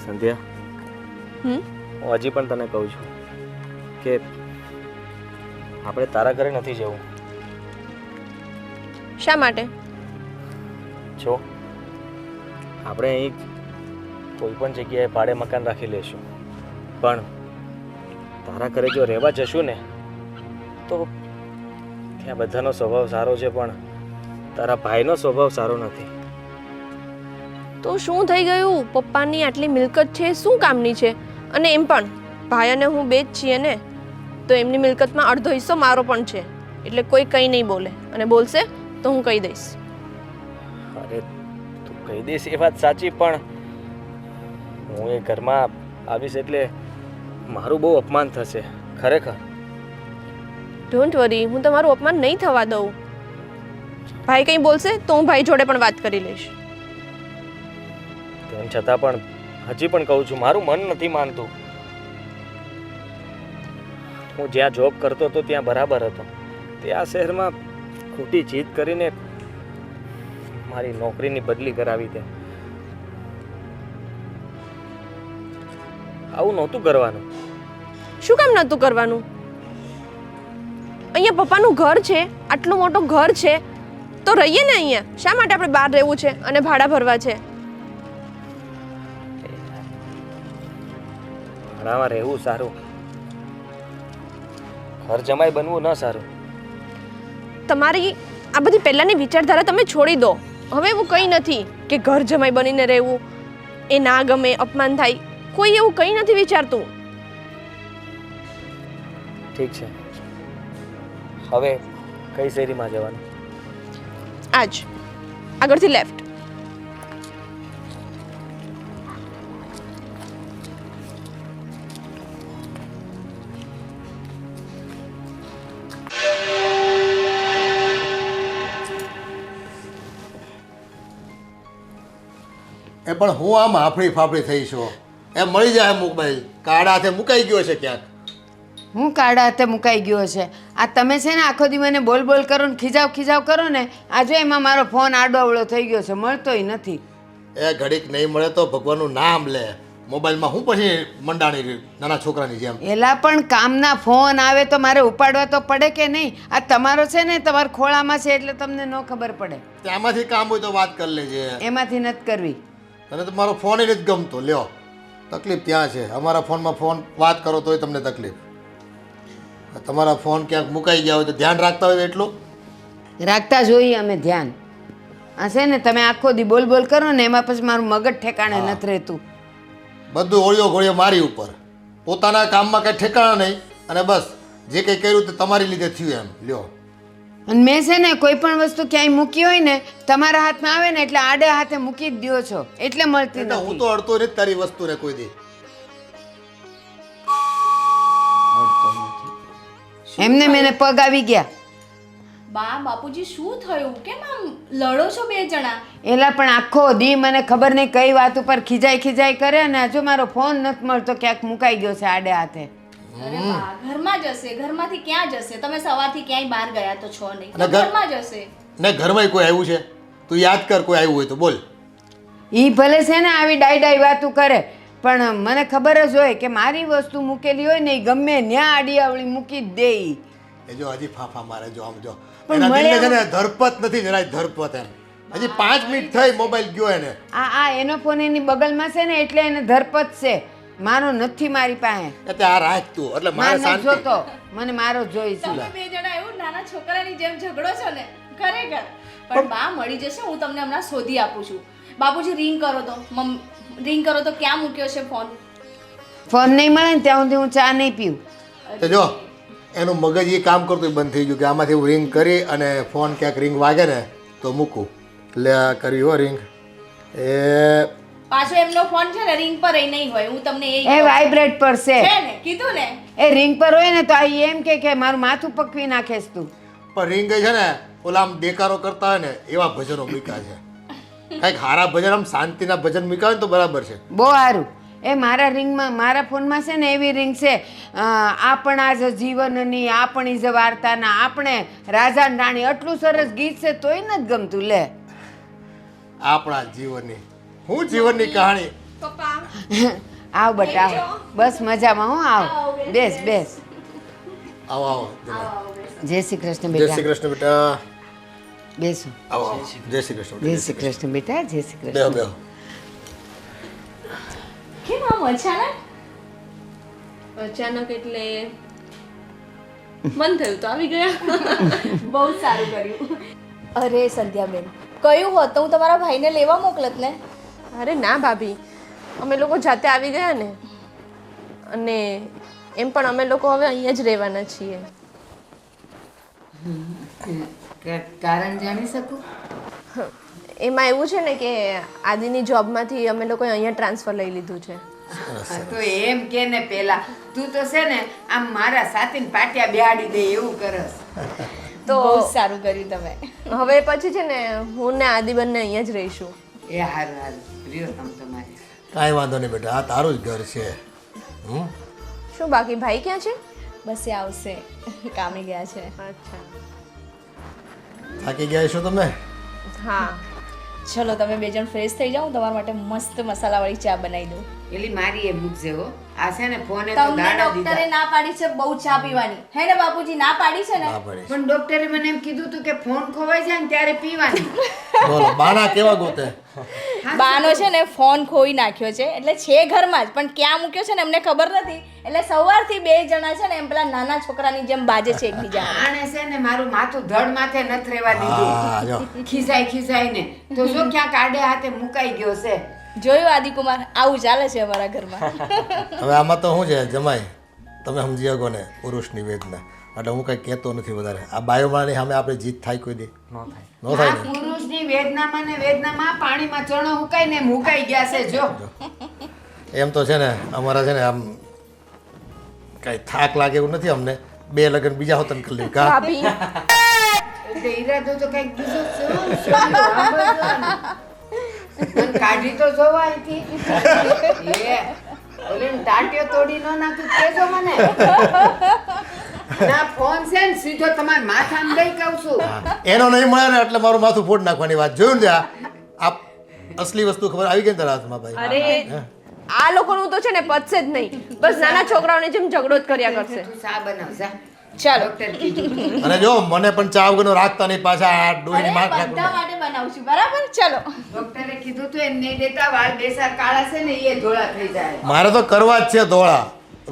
સંધ્યા, હું હજી પણ તને કહું છું કે આપણે તારા ઘરે નથી જવું. શા માટે? જો આપણે અહીં કોઈ પણ જગ્યાએ ભાડે મકાન રાખી લેશું, પણ તારા ઘરે જો રહેવા જશું ને તો ત્યાં બધાનો સ્વભાવ સારો છે, પણ તારા ભાઈનો સ્વભાવ સારો નથી. તો શું થઈ ગયું? પપ્પાની આટલી મિલકત છે, શું કામની છે? અને એમ પણ ભાઈ અને હું બે જ છીએ ને, તો એમની મિલકતમાં અડધો હિસ્સો મારો પણ છે, એટલે કોઈ કંઈ નહીં બોલે, અને બોલશે તો હું કહી દઈશ. અરે તું કહી દઈશ એ વાત સાચી, પણ હું એ ઘરમાં આવીશ એટલે મારું બહુ અપમાન થશે ખરેખર. ડોન્ટ વરી, હું તમારું અપમાન નહીં થવા દઉં. ભાઈ કંઈ બોલશે તો હું ભાઈ જોડે પણ વાત કરી લઈશ. તેમ છતાં પણ હજી પણ કહું છું, મારું મન નથી માનતું. હું જ્યાં જોબ કરતો હતો ત્યાં બરાબર હતો, તે આ શહેરમાં ખોટી જીદ કરીને મારી નોકરીની બદલી કરાવી દે. આવું નહોતું કરવાનું. શું કામ નહોતું કરવાનું? અહીંયા પપ્પાનું ઘર છે, આટલું મોટું ઘર છે, તો રહીએ ને અહીંયા. શા માટે આપણે બહાર રહેવું છે અને ભાડા ભરવા છે? ભાડામાં રહેવું સારું, ઘર જમાઈ બનવું ન સારું. તમારી આ બધી પહેલાંની વિચારધારા તમે છોડી દો. હવે એવું કંઈ નથી કે ઘર જમાઈ બનીને રહેવું એ ના ગમે, અપમાન થાય. કોઈ એવું કંઈ નથી વિચારતું. ઠીક છે, હવે કઈ શેરીમાં જવાનું? આજ આગળથી લેફ્ટ. એ પણ હું આમ હાફળી ફાફડી થઈ છું. એ મળી જાય મોબાઈલ કાળા હાથે મુકાઈ ગયો છે ક્યાંક. હું કાળા હાથે મુકાઈ ગયો છે? આ તમે છે ને આખો દી મને બોલ બોલ કરો ને ખીજાવ કરો ને, આજે એમાં મારો ફોન આડોઅવળો થઈ ગયો છે, મળતોય નથી. એ ઘડીક નહીં મળે તો ભગવાનનું નામ લે. મોબાઈલમાં હું પછી મંડાણી નાના છોકરાની જેમ. એલા પણ કામના ફોન આવે તો મારે ઉપાડવા તો પડે કે નહીં? આ તમારો છે ને તમારા ખોળામાં છે એટલે તમને ન ખબર પડે. ત્યાંમાંથી કામ હોય તો વાત કરી લેજે. એમાંથી નથી કરવી. તને તો મારો ફોન નથી ગમતો. લ્યો, તકલીફ ત્યાં છે. અમારા ફોનમાં ફોન વાત કરો તોય તમને તકલીફ. તમારા ફોન ક્યાંક મુકાઈ ગયા હોય તો ધ્યાન રાખતા હોય એટલું રાખતા જોઈએ અમે ધ્યાન. આ છે ને તમે આખો દી બોલ બોલ કરો ને એમાં પછી મારું મગજ ઠેકાણે નથી રહેતું. બધું ઓળિયો ઘોળિયો મારી ઉપર. પોતાના કામમાં કંઈ ઠેકાણા નહીં, અને બસ જે કંઈ કર્યું તે તમારી લીધે થયું એમ. લ્યો, અને મેં છે ને કોઈ પણ વસ્તુ ક્યાંય મૂકી હોય ને તમારા હાથમાં આવે ને એટલે આડે હાથે મૂકી જ દો છો, એટલે મળતી હું નથી. તો અડતો નથી તારી વસ્તુને કોઈ દી. એમને મેને પગ આવી ગયા. બા બાપુજી શું થયું? કેમ આમ લડો છો બે જણા? એલા પણ આખો દી મને ખબર નહીં કઈ વાત ઉપર ખીજાઈ કરે ને હજુ મારો ફોન નથી મળતો, ક્યાંક મુકાઈ ગયો છે આડે હાથે. અરે બા, ઘરમાં જશે. ઘરમાંથી ક્યાં જશે? તમે સવારથી ક્યાંય બહાર ગયા તો છો નહીં, અને તો ઘરમાં જશે. ને ઘરમાં કોઈ આવ્યું છે? તું યાદ કર, કોઈ આવ્યું હોય તો બોલ. ઈ ભલે છે ને આવી ડાઈ વાતું કરે, પણ મને ખબર જ હોય કે મારી વસ્તુ મૂકેલી હોય ને એ ગમે ન્યા આડી આવળી મૂકી જ દે ઈ. એ જો હજી ફાફા મારે, જો આમ જો. પણ એના દિલને છે ને મળ્યા ધરપત નથી, જરાય ધરપત એમ. હજી 5 મિનિટ થઈ મોબાઈલ ગયો એને. આ એનો ફોન એની બગલમાં છે ને એટલે એને ધરપત છે, મારો નથી મારી પાસે. એટલે આ રાખ તું, એટલે મારે મારે શાંતિ. જોતો, મને મારો જોઈ છે. તમે બે જણા એવું નાના છોકરાની જેમ ઝઘડો છો ને ખરેખર. પણ બા મળી જશે, હું તમને હમણાં શોધી આપું છું. બાપુજી રિંગ કરો તો, રિંગ કરો તો ક્યાં મૂક્યો છે ફોન? ફોન નહીં મળે ને ત્યાં સુધી હું ચા નહીં પીવું. તો જો એનું મગજ એ કામ કરતું બંધ થઈ ગયું કે આમાંથી હું રિંગ કરી અને ફોન ક્યાંક રિંગ વાગે ને તો મૂકું. લે આ કરી હો રિંગ. એ પાછો એમનો ફોન છે ને રિંગ પર નહીં હોય, હું તમને એ વાઇબ્રેટ પર છે. છે ને કીધું ને. એ રિંગ પર હોય ને તો આ એમ કે મારું માથું પકવી નાખેસ તું. પણ રિંગ છે ને ઓલા આમ દેકારો કરતા હોય ને એવા ભજનો મૂક્યા છે. કંઈક હારા ભજન આમ શાંતિના ભજન મૂક્યા હોય ને તો બરાબર છે. બહુ સારું. એ મારા રિંગમાં મારા ફોનમાં છે ને એવી રિંગ છે, આપણા જ જીવનની આપણી જ વાર્તાના આપણે રાજા ને રાણી, આટલું સરસ ગીત છે તોય નથી ગમતું. લે આપણા જીવનની હું જીવનની કહાણી પપ્પા આવ બટા આવ. બસ મજામાં હું આવ. બેસ બેસ. આવો આવો જમાઈ. જય શ્રી કૃષ્ણ જય શ્રી બેટા. કૃષ્ણ બેટા. બેસો. આવો આવો. જય શ્રી કૃષ્ણ જય શ્રી કૃષ્ણ બેટા. જય શ્રી બેહો કૃષ્ણ. બેહો. કેમ આમ અચાનક? અચાનક એટલે મન થયું તો આવી ગયા. બહુ સારું કર્યું. અરે સંધ્યાબેન, કયું હોત તો હું તમારા ભાઈને લેવા મોકલત ને. અરે ના ભાભી, અમે લોકો જાતે આવી ગયા ને. અને એમ પણ અમે લોકો હવે અહીંયા જ રહેવાના છીએ. કારણ જાણી શકું? એમાં એવું છે ને કે આદિની જોબમાંથી અમે લોકોએ અહીંયા ટ્રાન્સફર લઈ લીધું છે. હા, તો એમ કે ને પેલા તું તો છે ને આમ મારા સાથીને પાટિયા બેહાડી દે એવું કરસ. તો બહુ સારું કર્યું તમે. હવે પછી છે ને હું ને આદિ બંને અહીંયા જ રહીશું. એ હારું હારું રહ્યો તમ તમારે. કાંઈ વાંધો નહીં બેટા, આ તારું જ ઘર છે. શું બાકી ભાઈ ક્યાં છે? બસ એ આવશે, કામે ગયા છે. અચ્છા થાકી ગયા છો તમે? હા. ચલો તમે બે જણ ફ્રેશ થઈ જાઓ, હું તમારા માટે મસ્ત મસાલાવાળી ચા બનાવી દઉં. પેલી મારી એ મૂકજે હો. આ છે ને ફોને તો તમને દાડા ડોક્ટરે દીધા. ના પાડી છે બહુ ચા પીવાની, હે ને બાપુજી? ના પાડી છે ને. ના પડી. પણ ડોક્ટરે મને એમ કીધું તું કે ફોન ખોવાઈ જાય ને ત્યારે પીવાની. બોલો બાના કેવા ગોતે? બાનો છે ને ફોન ખોઈ નાખ્યો છે, એટલે છે ઘરમાં જ પણ ક્યાં મૂક્યો છે ને એમને ખબર નથી. એટલે સવારથી બે જણા છે ને એમ પેલા નાના છોકરાની જેમ બાજે છે એકબીજા. આણે છે ને મારું માથું ધડ માથે નથી રહેવા દીધું. હા જો ખિસાઈ ને તો જો ક્યાંક આડે હાથે મુકાઈ ગયો છે. જોયું આદિકુમાર, આવું ચાલે છે અમારા ઘરમાં. હવે આમાં તો શું છે જમાઈ, તમે સમજી શકો ને પુરુષની વેદના. એટલે હું કંઈ કહેતો નથી વધારે. આ બાયોમાની સામે આપણે જીત થાય કોઈ દી? ન થાય આ ને. પુરુષની વેદનામાં ને વેદનામાં પાણીમાં ચણો મુકાઈને મુકાઈ ગયા છે જો. એમ તો છે ને અમારા છે ને આમ કાંઈ થાક લાગે એવું નથી અમને. બે લગ્ન બીજા હોતન કરી લઈએ કા? ભાભી એટલે ઈરાદો તો કંઈક બીજો જ છે હો. છોડ્યો, સાંભળજો. મને કાઢી તો જોવા અહીંથી. એ ઓલીને ટાંટિયો તોડી ન નાખું કેજો મને. ના ફોન છે ને સીધો તમારા માથામાં દઈ કહું છું. હા. એનો નહીં મળે ને એટલે મારું માથું ફોડ નાખવાની વાત. જોયું ને આ અસલી વસ્તુ ખબર આવી ગઈ ને તારા હાથમાં ભાઈ? અરે આ લોકોનું તો છે ને પતશે જ નહીં. બસ નાના છોકરાઓની જેમ ઝઘડો જ કર્યા કરશે. તું ચા બનાવ જા. ચાલો. ડોક્ટર કીધું. અને જો મને પણ ચા વગરનો રાખતા નહીં પાછા આ અરે ડોહીની માર બધા નાખવા. માટે બનાવું છું, બરાબર? ચલો. ડોક્ટરે કીધું તું એમ નહીં દેતા વાળ બેસા કાળા છે ને એ ધોળા થઈ જાય. મારે તો કરવા જ છે ધોળા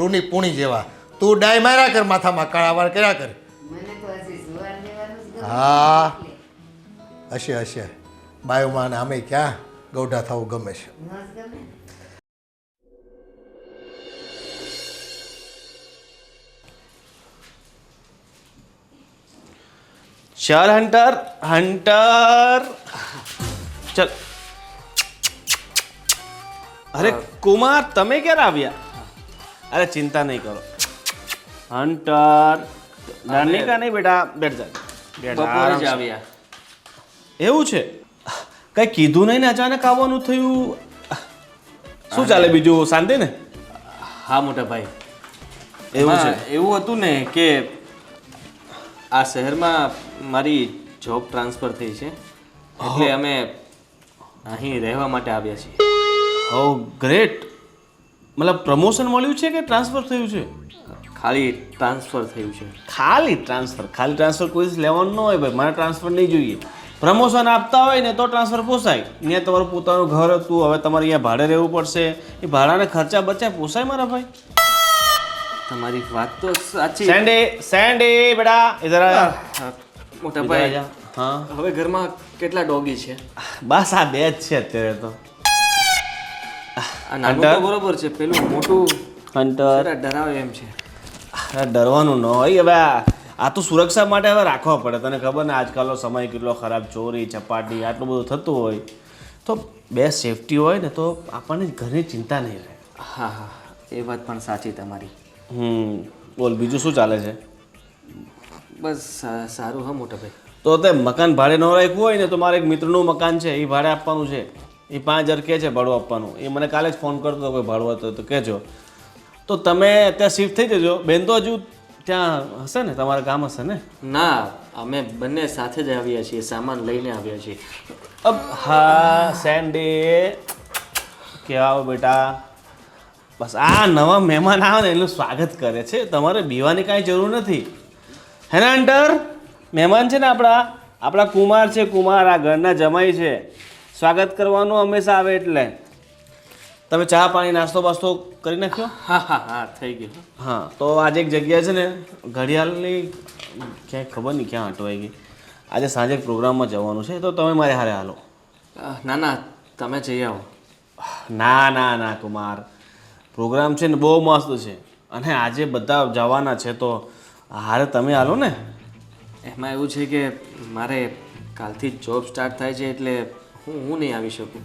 રૂની પૂણી જેવા. તું ડાય માર્યા કર માથામાં, કાળા વાળ કર્યા કર. મને તો હજી સુવાર લેવાનું જ ગમે. હા હશે હશે. બાયોમાં આમે ક્યાં ગૌઢા થવું ગમે છે. ન જ ગમે. चल हंटर हंटर चल अरे कुमार તમે ક્યારે આવ્યા? અરે ચિંતા નહીં કરો હંટર નાની કા નહીં બેટા બેઠ જા બપોરે જ આવ્યા. એવું છે? કઈ કીધું નહીં ને અચાનક આવવાનું થયું? શું ચાલે બીજું શાંતિ ને? હા મોટા ભાઈ, એવું છે? એવું હતું ને કે આ શહેરમાં મારી જોબ ટ્રાન્સફર થઈ છે, એટલે અમે અહીં રહેવા માટે આવ્યા છીએ. ઓ ગ્રેટ. મતલબ પ્રમોશન મળ્યું છે કે ટ્રાન્સફર થયું છે? ખાલી ટ્રાન્સફર થયું છે. ખાલી ટ્રાન્સફર કોઈ જ લેવાનું ન હોય ભાઈ. મારે ટ્રાન્સફર નહીં જોઈએ. પ્રમોશન આપતા હોય ને તો ટ્રાન્સફર પોસાય. અહીંયા તમારું પોતાનું ઘર હતું, હવે તમારે અહીંયા ભાડે રહેવું પડશે. એ ભાડાના ખર્ચા બચાય પોસાય મારા ભાઈ? તમારી વાત તો સાચી. સેન્ડી બેટા ઇધર આ. મોટા ઇધર ભાઈ, આજા. હા હવે ઘરમાં કેટલા ડોગી છે? બસ આ બે જ છે અત્યારે તો. આ નાનું તો બરોબર છે, પેલું મોટું હંટર જરા ડરાવે એમ છે. ડરવાનું ન હોય. હવે આ તો સુરક્ષા માટે હવે રાખવા પડે. તને ખબર ને આજકાલનો સમય કેટલો ખરાબ, ચોરી ચપાટી આટલું બધું થતું હોય તો બે સેફટી હોય ને તો આપણને ઘરની ચિંતા નહીં રહે. હા હા, એ વાત પણ સાચી તમારી. બોલ બીજું શું ચાલે છે? બસ સારું. હા મોટા ભાઈ, તો તે મકાન ભાડે ન રાખ્યું હોય ને તો મારે એક મિત્રનું મકાન છે, એ ભાડે આપવાનું છે. એ 5000 કહે છે ભાડું આપવાનું. એ મને કાલે જ ફોન કરતો હતો કોઈ ભાડું હતું તો કહેજો. તો તમે ત્યાં શિફ્ટ થઈ જજો. બેન તો હજુ ત્યાં હશે ને, તમારા ગામ હશે ને? ના, અમે બંને સાથે જ આવ્યા છીએ, સામાન લઈને આવ્યા છીએ. હા સેન્ડી કેવા આવો બેટા? બસ આ નવા મહેમાન આવે ને એનું સ્વાગત કરે છે, તમારે બીવાની કાંઈ જરૂર નથી. હે ને અંટર? મહેમાન છે ને આપણા કુમાર છે, કુમાર આ ઘરના જમાઈ છે. સ્વાગત કરવાનું હંમેશા આવે એટલે. તમે ચા પાણી નાસ્તો બાસ્તો કરી નાખ્યો? હા થઈ ગયું. હા, તો આજે એક જગ્યા છે ને ઘડિયાળની ક્યાંય ખબર નહીં ક્યાં અટવાઈ ગઈ. આજે સાંજે એક પ્રોગ્રામમાં જવાનું છે, તો તમે મારે હારે હાલો. ના તમે જઈ આવો. ના કુમાર, પ્રોગ્રામ છે ને બહુ મસ્ત છે અને આજે બધા જવાના છે, તો હારે તમે હાલો ને. એમાં એવું છે કે મારે કાલથી જ જોબ સ્ટાર્ટ થાય છે, એટલે હું નહીં આવી શકું.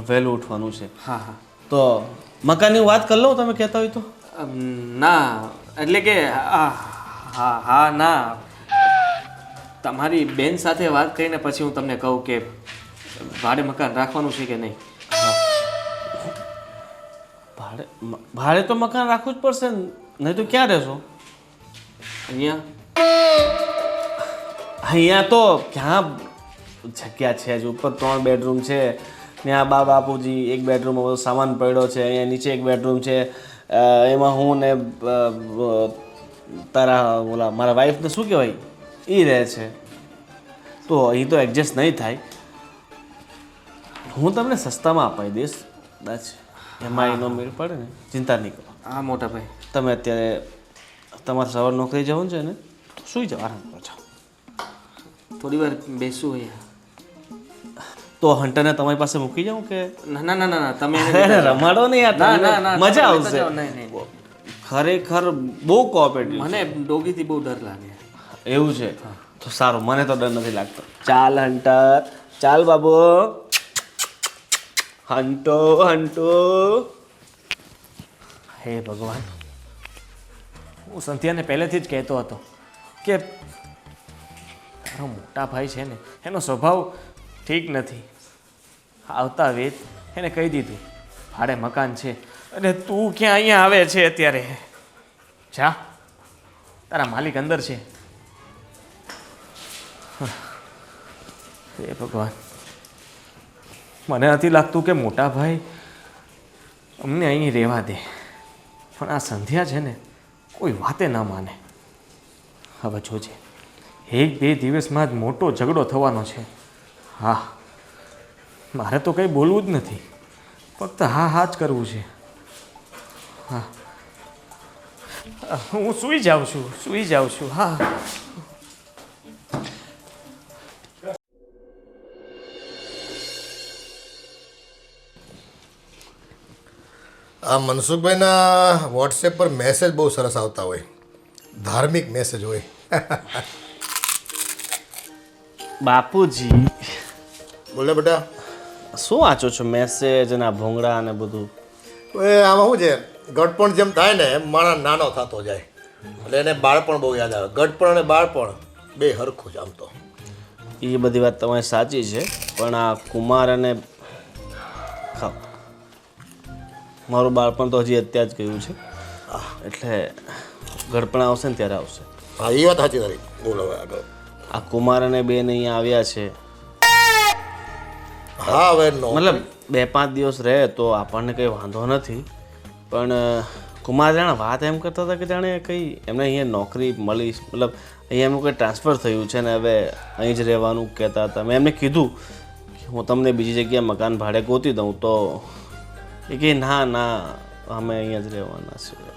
વહેલું ઉઠવાનું છે. હા તો મકાનની વાત કરી લઉં, તમે કહેતા હોય તો. ના એટલે કે હા ના, તમારી બેન સાથે વાત કરીને પછી હું તમને કહું કે ભાડે મકાન રાખવાનું છે કે નહીં. ભાડે તો મકાન રાખવું જ પડશે ને, નહીં તો ક્યાં રહેશો? અહીંયા તો ક્યાં જગ્યા છે જ. ઉપર 3 બેડરૂમ છે, ત્યાં બાપુજી એક બેડરૂમમાં બધો સામાન પડ્યો છે, અહીંયા નીચે એક બેડરૂમ છે, એમાં હું ને મારા વાઈફને શું કહેવાય એ રહે છે. તો અહીં તો એડજસ્ટ નહીં થાય. હું તમને સસ્તામાં અપાઈ દઈશ કદાચ, એમાં એનો મેળ પડે ને, ચિંતા નહીં કરો. હા મોટા ભાઈ, તમે અત્યારે તમારે સવાર નોકરી જવાનું છે ને, તો સુઈ જાઓ, આરામ કરો. થોડી વાર બેસું અહીંયા. તો હન્ટરને તમારી પાસે મૂકી જાઉં કે? ના તમે રમાડો ને યાર, ના, મજા તમે આવશે. લેતા જાઓ. નહીં. ખરેખર બહુ કોઓપરેટિવ. મને ડોગીથી બહુ ડર લાગે. એવું છે? તો સારું, મને તો ડર નથી લાગતો. ચાલ હન્ટર, ચાલ બાબુ. હંટો. હે ભગવાન, હું સંધ્યાને પહેલેથી જ કહેતો હતો કે તારો મોટા ભાઈ છે ને એનો સ્વભાવ ઠીક નથી. આવતા વેત એને કહી દીધું ભાડે મકાન છે, અને તું ક્યાં અહીંયા આવે છે અત્યારે? જા, તારા માલિક અંદર છે. હે ભગવાન, મને નથી લાગતું કે મોટા ભાઈ અમને અહીં રહેવા દે, પણ આ સંધ્યા છે ને કોઈ વાતે ના માને. હવે જોજે, 1-2 દિવસમાં જ મોટો ઝઘડો થવાનો છે. હા, મારે તો કંઈ બોલવું જ નથી, ફક્ત હા જ કરવું છે. હા, હું સૂઈ જાઉં છું. હા. આ મનસુખભાઈના વોટ્સએપ પર મેસેજ બહુ સરસ આવતા હોય, ધાર્મિક મેસેજ હોય. બાપુજી, બોલે બેટા. શું વાંચો છો મેસેજ અને આ ભોંગડા અને બધું? એ આમાં શું છે, ગડપણ જેમ થાય ને એમ માણસ નાનો થતો જાય, એટલે એને બાળપણ બહુ યાદ આવે. ગડપણ અને બાળપણ બે હરખું જ આમ તો. એ બધી વાત તમારી સાચી છે, પણ આ કુમાર અને મારું બાળપણ તો હજી અત્યારે જ ગયું છે, એટલે ગડપણ આવશે ને ત્યારે આવશે. હા, એ વાત સાચી તારી. બોલો હવે આગળ. આ કુમાર અને બેન અહીંયા આવ્યા છે. હા, હવે મતલબ 2-5 દિવસ રહે તો આપણને કંઈ વાંધો નથી, પણ કુમાર જાણે વાત એમ કરતા હતા કે જાણે કંઈ એમને અહીંયા નોકરી મળી, મતલબ અહીંયા એમનું કંઈ ટ્રાન્સફર થયું છે ને હવે અહીં જ રહેવાનું કહેતા હતા. મેં એમને કીધું કે હું તમને બીજી જગ્યાએ મકાન ભાડે ગોતી દઉં, તો એ કહે ના અમે અહીંયા જ રહેવાના છીએ.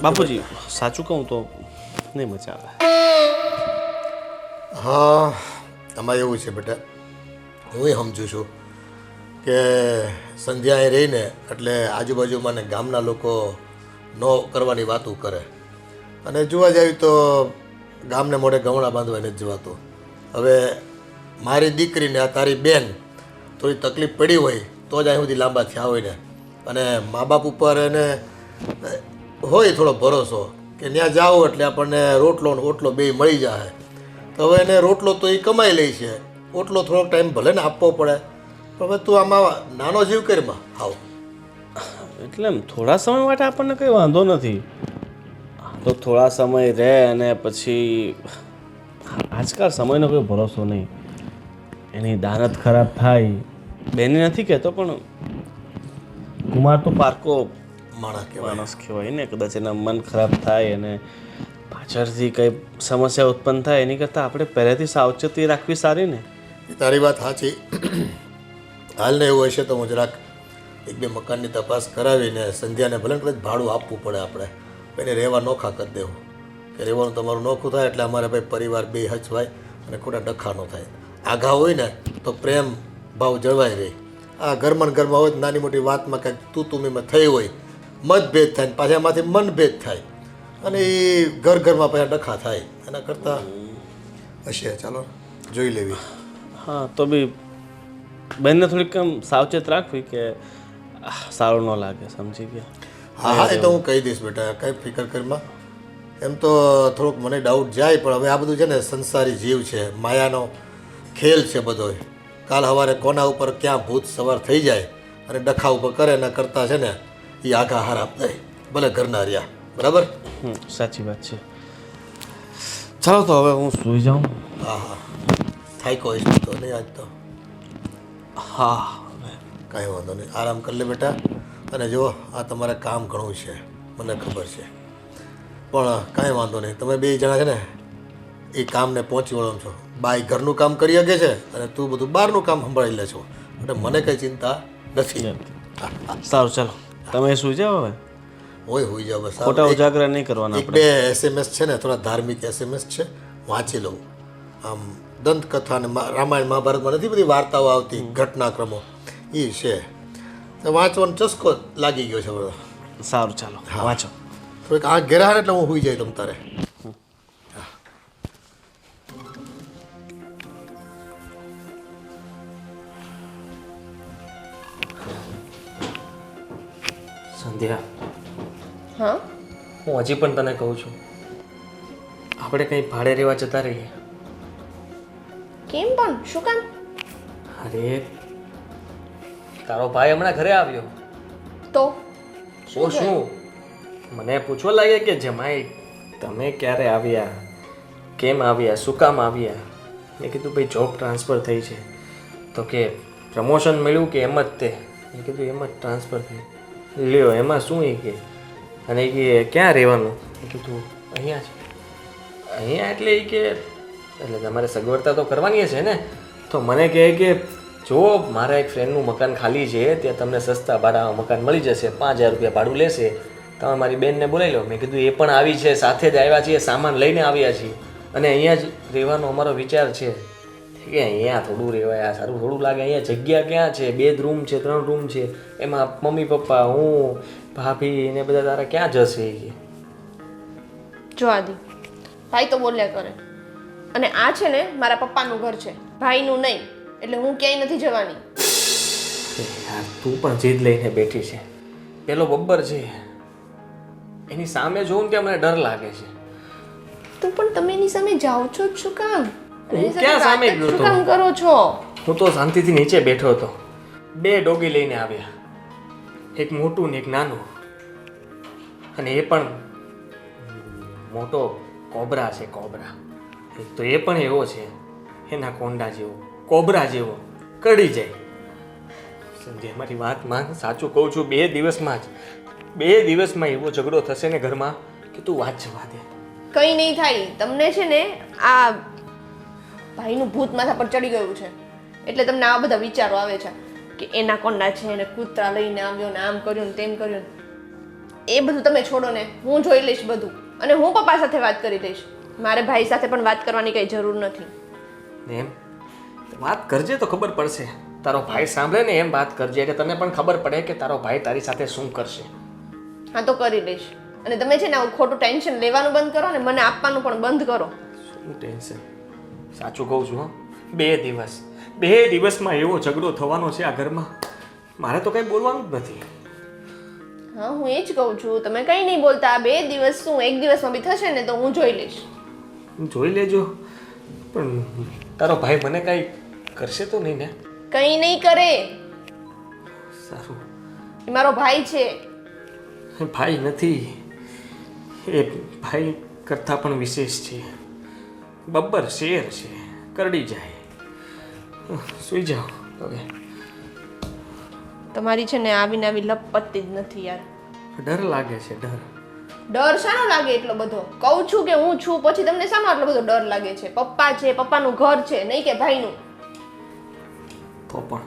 બાપુજી, સાચું કહું તો નહીં મજા આવે. હા, આમાં એવું છે બેટા, હું સમજુ છું કે સંધ્યાએ રહીને એટલે આજુબાજુમાં ને ગામના લોકો ન કરવાની વાતો કરે, અને જોવા જાય તો ગામને મોઢે ગવણા બાંધવા નથી જવાતું. હવે મારી દીકરીને આ તારી બેન થોડી તકલીફ પડી હોય તો જ અહીં સુધી લાંબા થયા હોય ને, અને મા બાપ ઉપર એને હોય થોડો ભરોસો કે ત્યાં જાઓ એટલે આપણને રોટલો ને ઓટલો બે મળી જાય. તો હવે એને રોટલો તો એ કમાઈ લે છે, ઓટલો થોડોક ટાઈમ ભલે ને આપવો પડે, પણ હવે તું આમાં નાનો જીવ કરીમાં આવ. એટલે એમ થોડા સમય માટે આપણને કંઈ વાંધો નથી, તો થોડા સમય રહે અને પછી આજકાલ સમયનો કોઈ ભરોસો નહીં, એની દાનત ખરાબ થાય. બેની નથી કહેતો, પણ કુમાર તો પારકો માણસ કહેવાય. માણસ કહેવાય ને. કદાચ એના મન ખરાબ થાય અને પાછળથી કંઈ સમસ્યા ઉત્પન્ન થાય એની કરતાં આપણે પહેલેથી સાવચેતી રાખવી સારી ને. તારી વાત સાચી. હાલને એવું હશે તો હું જરાક એક બે મકાનની તપાસ કરાવીને સંધ્યાને ભલે ને કદાચ ભાડું આપવું પડે આપણે એને રહેવા નોખા કરી દેવું કે રહેવાનું તમારું નોખું થાય એટલે અમારે ભાઈ પરિવાર બે હચવાય અને ખોટા ડખા ન થાય. આઘા હોય ને તો પ્રેમ ભાવ જળવાઈ રહે. આ ઘરમાં ને ઘરમાં હોય તો નાની મોટી વાતમાં કંઈક તું થઈ હોય મતભેદ થાય ને પાછા એમાંથી મનભેદ થાય અને એ ઘરમાં પાછા ડખા થાય. એના કરતાં હશે ચાલો જોઈ લેવી. હા તો બી બેનને થોડીક આમ સાવચેત રાખવી કે સારું ન લાગે. સમજી ગયા? હા હા એ તો હું કહી દઈશ બેટા, કંઈ ફિકર કરમાં. એમ તો થોડુંક મને ડાઉટ જાય પણ હવે આ બધું છે ને સંસારી જીવ છે, માયાનો ખેલ છે બધો. કાલ સવારે કોના ઉપર ક્યાં ભૂત સવાર થઈ જાય અને ડખા ઉપર કરે એના કરતાં છે ને એ આઘા હાર આપ જાય ભલે ઘરના રહ્યા. બરાબર? સાચી વાત છે. ચાલો તો હવે હું સૂઈ જાઉં. હા હા થાક્યો હોઈશ તો નહીં આજ તો. હા કાંઈ વાંધો નહીં, આરામ કરી લે બેટા. અને જુઓ આ તમારે કામ ઘણું છે મને ખબર છે પણ કાંઈ વાંધો નહીં. તમે બે જણા છે ને એ કામને પહોંચી વળો છો. બાઈ ઘરનું કામ કરી શકે છે અને તું બધું બહારનું કામ સંભાળી લે છો એટલે મને કંઈ ચિંતા નથી. સારું ચાલો તમે સૂઈ જાઓ હવે. હોય હોઈ જાવ બસ. ખોટા ઉજાગરા નહીં કરવાના એક આપણે. બે SMS છે ને થોડા ધાર્મિક SMS છે વાંચી લઉં. આમ દંતકથા અને રામાયણ મહાભારતમાં નથી બધી વાર્તાઓ આવતી ઘટનાક્રમો એ છે તો વાંચવાનો ચસ્કો લાગી ગયો છે બધો. સારું ચાલો વાંચો. થોડીક આંખ ઘેરા એટલે હું હોઈ જાય તમ તારે. સંધ્યા, હા હું હજી પણ તને કહું છું આપણે કંઈ ભાડે રહેવા જતા રહીએ. કેમ પણ શું કામ? અરે તારો ભાઈ હમણાં ઘરે આવ્યો તો તો શું મને પૂછવા લાગ્યા કે જમાઈ તમે ક્યારે આવ્યા, કેમ આવ્યા, શું કામ આવ્યા. મેં કીધું ભાઈ જોબ ટ્રાન્સફર થઈ છે. તો કે પ્રમોશન મળ્યું કે એમ જ તે. મેં કીધું એમ જ ટ્રાન્સફર થઈ. લ્યો એમાં શું એ કે અને એ કે ક્યાં રહેવાનું. મેં કીધું અહીંયા જ. અહીંયા એટલે એ કે એટલે તમારે સગવડતા તો કરવાની છે ને. તો મને કહે કે જો મારા એક ફ્રેન્ડનું મકાન ખાલી છે ત્યાં તમને સસ્તા ભાડામાં મકાન મળી જશે, 5000 રૂપિયા ભાડું લેશે, તમે મારી બેનને બોલાવી લો. મેં કીધું એ પણ આવી છે, સાથે જ આવ્યા છીએ, સામાન લઈને આવ્યા છીએ અને અહીંયા જ રહેવાનો અમારો વિચાર છે. કે અહીંયા થોડું રહેવાય સારું થોડું લાગે. અહીંયા જગ્યા ક્યાં છે? 2 રૂમ છે, 3 રૂમ છે, એમાં મમ્મી પપ્પા હું ભાભી ને બધા તારા ક્યાં જશે એ. જો આદિ, ભાઈ તો બોલ્યા કરે અને આ છે ને મારા પપ્પાનું ઘર છે, ભાઈનું નહીં. એટલે હું ક્યાંય નથી જવાની. યાર તું પણ જીદ લઈને બેઠી છે. પેલો બબ્બર છે એની સામે જોઉં ને કે મને ડર લાગે છે. તું પણ તમે એની સામે જાઓ છો જ શું કામ? એની સાથે ક્યાં સામે વાત જ ગયો શું તો? કામ કરો છો? હું તો શાંતિથી નીચે બેઠો હતો. 2 ડોગી લઈને આવ્યા, એક મોટું ને એક નાનું. અને એ પણ મોટો કોબરા છે, કોબરા. તો એ પણ એવો છે એના કોંડા જેવો, કોબરા જેવો, કડી જાય. સંજય મારી વાત માન, સાચું કહું છું 2 દિવસમાં એવો ઝઘડો થશે ને ઘરમાં કે તું વાત જવા દે. કંઈ નહીં થાય. તમને છે ને આ ભાઈનું ભૂત માથા પર ચડી ગયું છે એટલે તમને આવા બધા વિચારો આવે છે કે એના કોંડા છે એને કૂતરા લઈને આવ્યો ને આમ કર્યું ને તેમ કર્યું. એ બધું તમે છોડો ને, હું જોઈ લઈશ બધું અને હું પપ્પા સાથે વાત કરી લઈશ. મારે ભાઈ સાથે પણ વાત કરવાની કંઈ જરૂર નથી. એમ વાત કરજે તો ખબર પડશે. તારો ભાઈ સાંભળે ને એમ વાત કરજે કે તને પણ ખબર પડે કે તારો ભાઈ તારી સાથે શું કરશે. હા તો કરી લઈશ. અને તમે છે ને આવું ખોટું ટેન્શન લેવાનું બંધ કરો ને મને આપવાનું પણ બંધ કરો. શું ટેન્શન? સાચું કહું છું હં, 2 દિવસમાં એવો ઝઘડો થવાનો છે આ ઘરમાં. મારે તો કંઈ બોલવાનું જ નથી. હા હું એ જ કહું છું, તમે કંઈ નહીં બોલતા. 2 દિવસ શું 1 દિવસમાં બી થશે ને તો હું જોઈ લઈશ. જોઈ લેજો. પણ તારો ભાઈ મને કાંઈ કરશે તો નહીં ને? કંઈ નહીં કરે. સારું. એ મારો ભાઈ છે. ભાઈ નથી, એ ભાઈ કરતાં પણ વિશેષ છે. બબ્બર શેર છે, કરડી જાય. સૂઈ જાઓ હવે. તમારી છે ને આવીને આવી લપ પતતી જ નથી યાર. ડર લાગે છે, ડર. ડર શાનો લાગે એટલો બધો? કહું છું કે હું છું, પછી તમને શાનો આટલો બધો ડર લાગે છે? પપ્પા છે, પપ્પાનું ઘર છે, નહીં કે ભાઈનું? તો પણ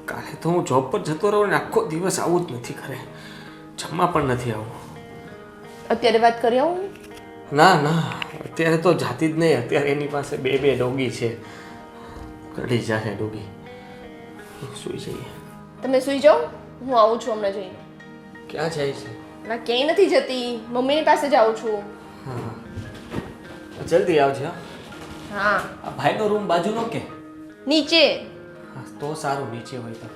કાલે તો હું જોબ પર જતો રહું ને આખો દિવસ આવું જ નથી કરે, જમવા પણ નથી આવું. અત્યારે વાત કરી આવું? ના ના, અત્યારે તો જાતી જ નહીં. અત્યારે એની પાસે બે ડોગી છે, કઢી જાય ડોગી. સુઈ જઈએ. તમે સુઈ જાઓ, હું આવું છું હમણાં જઈને. ક્યાં જાય છે? ના, ક્યાંય નથી જતી, મમ્મીની પાસે જાઉં છું. હા, જલ્દી આવજે. હા, આ ભાઈનો રૂમ બાજુનો કે? નીચે. હા, તો સારું, નીચે હોય તો.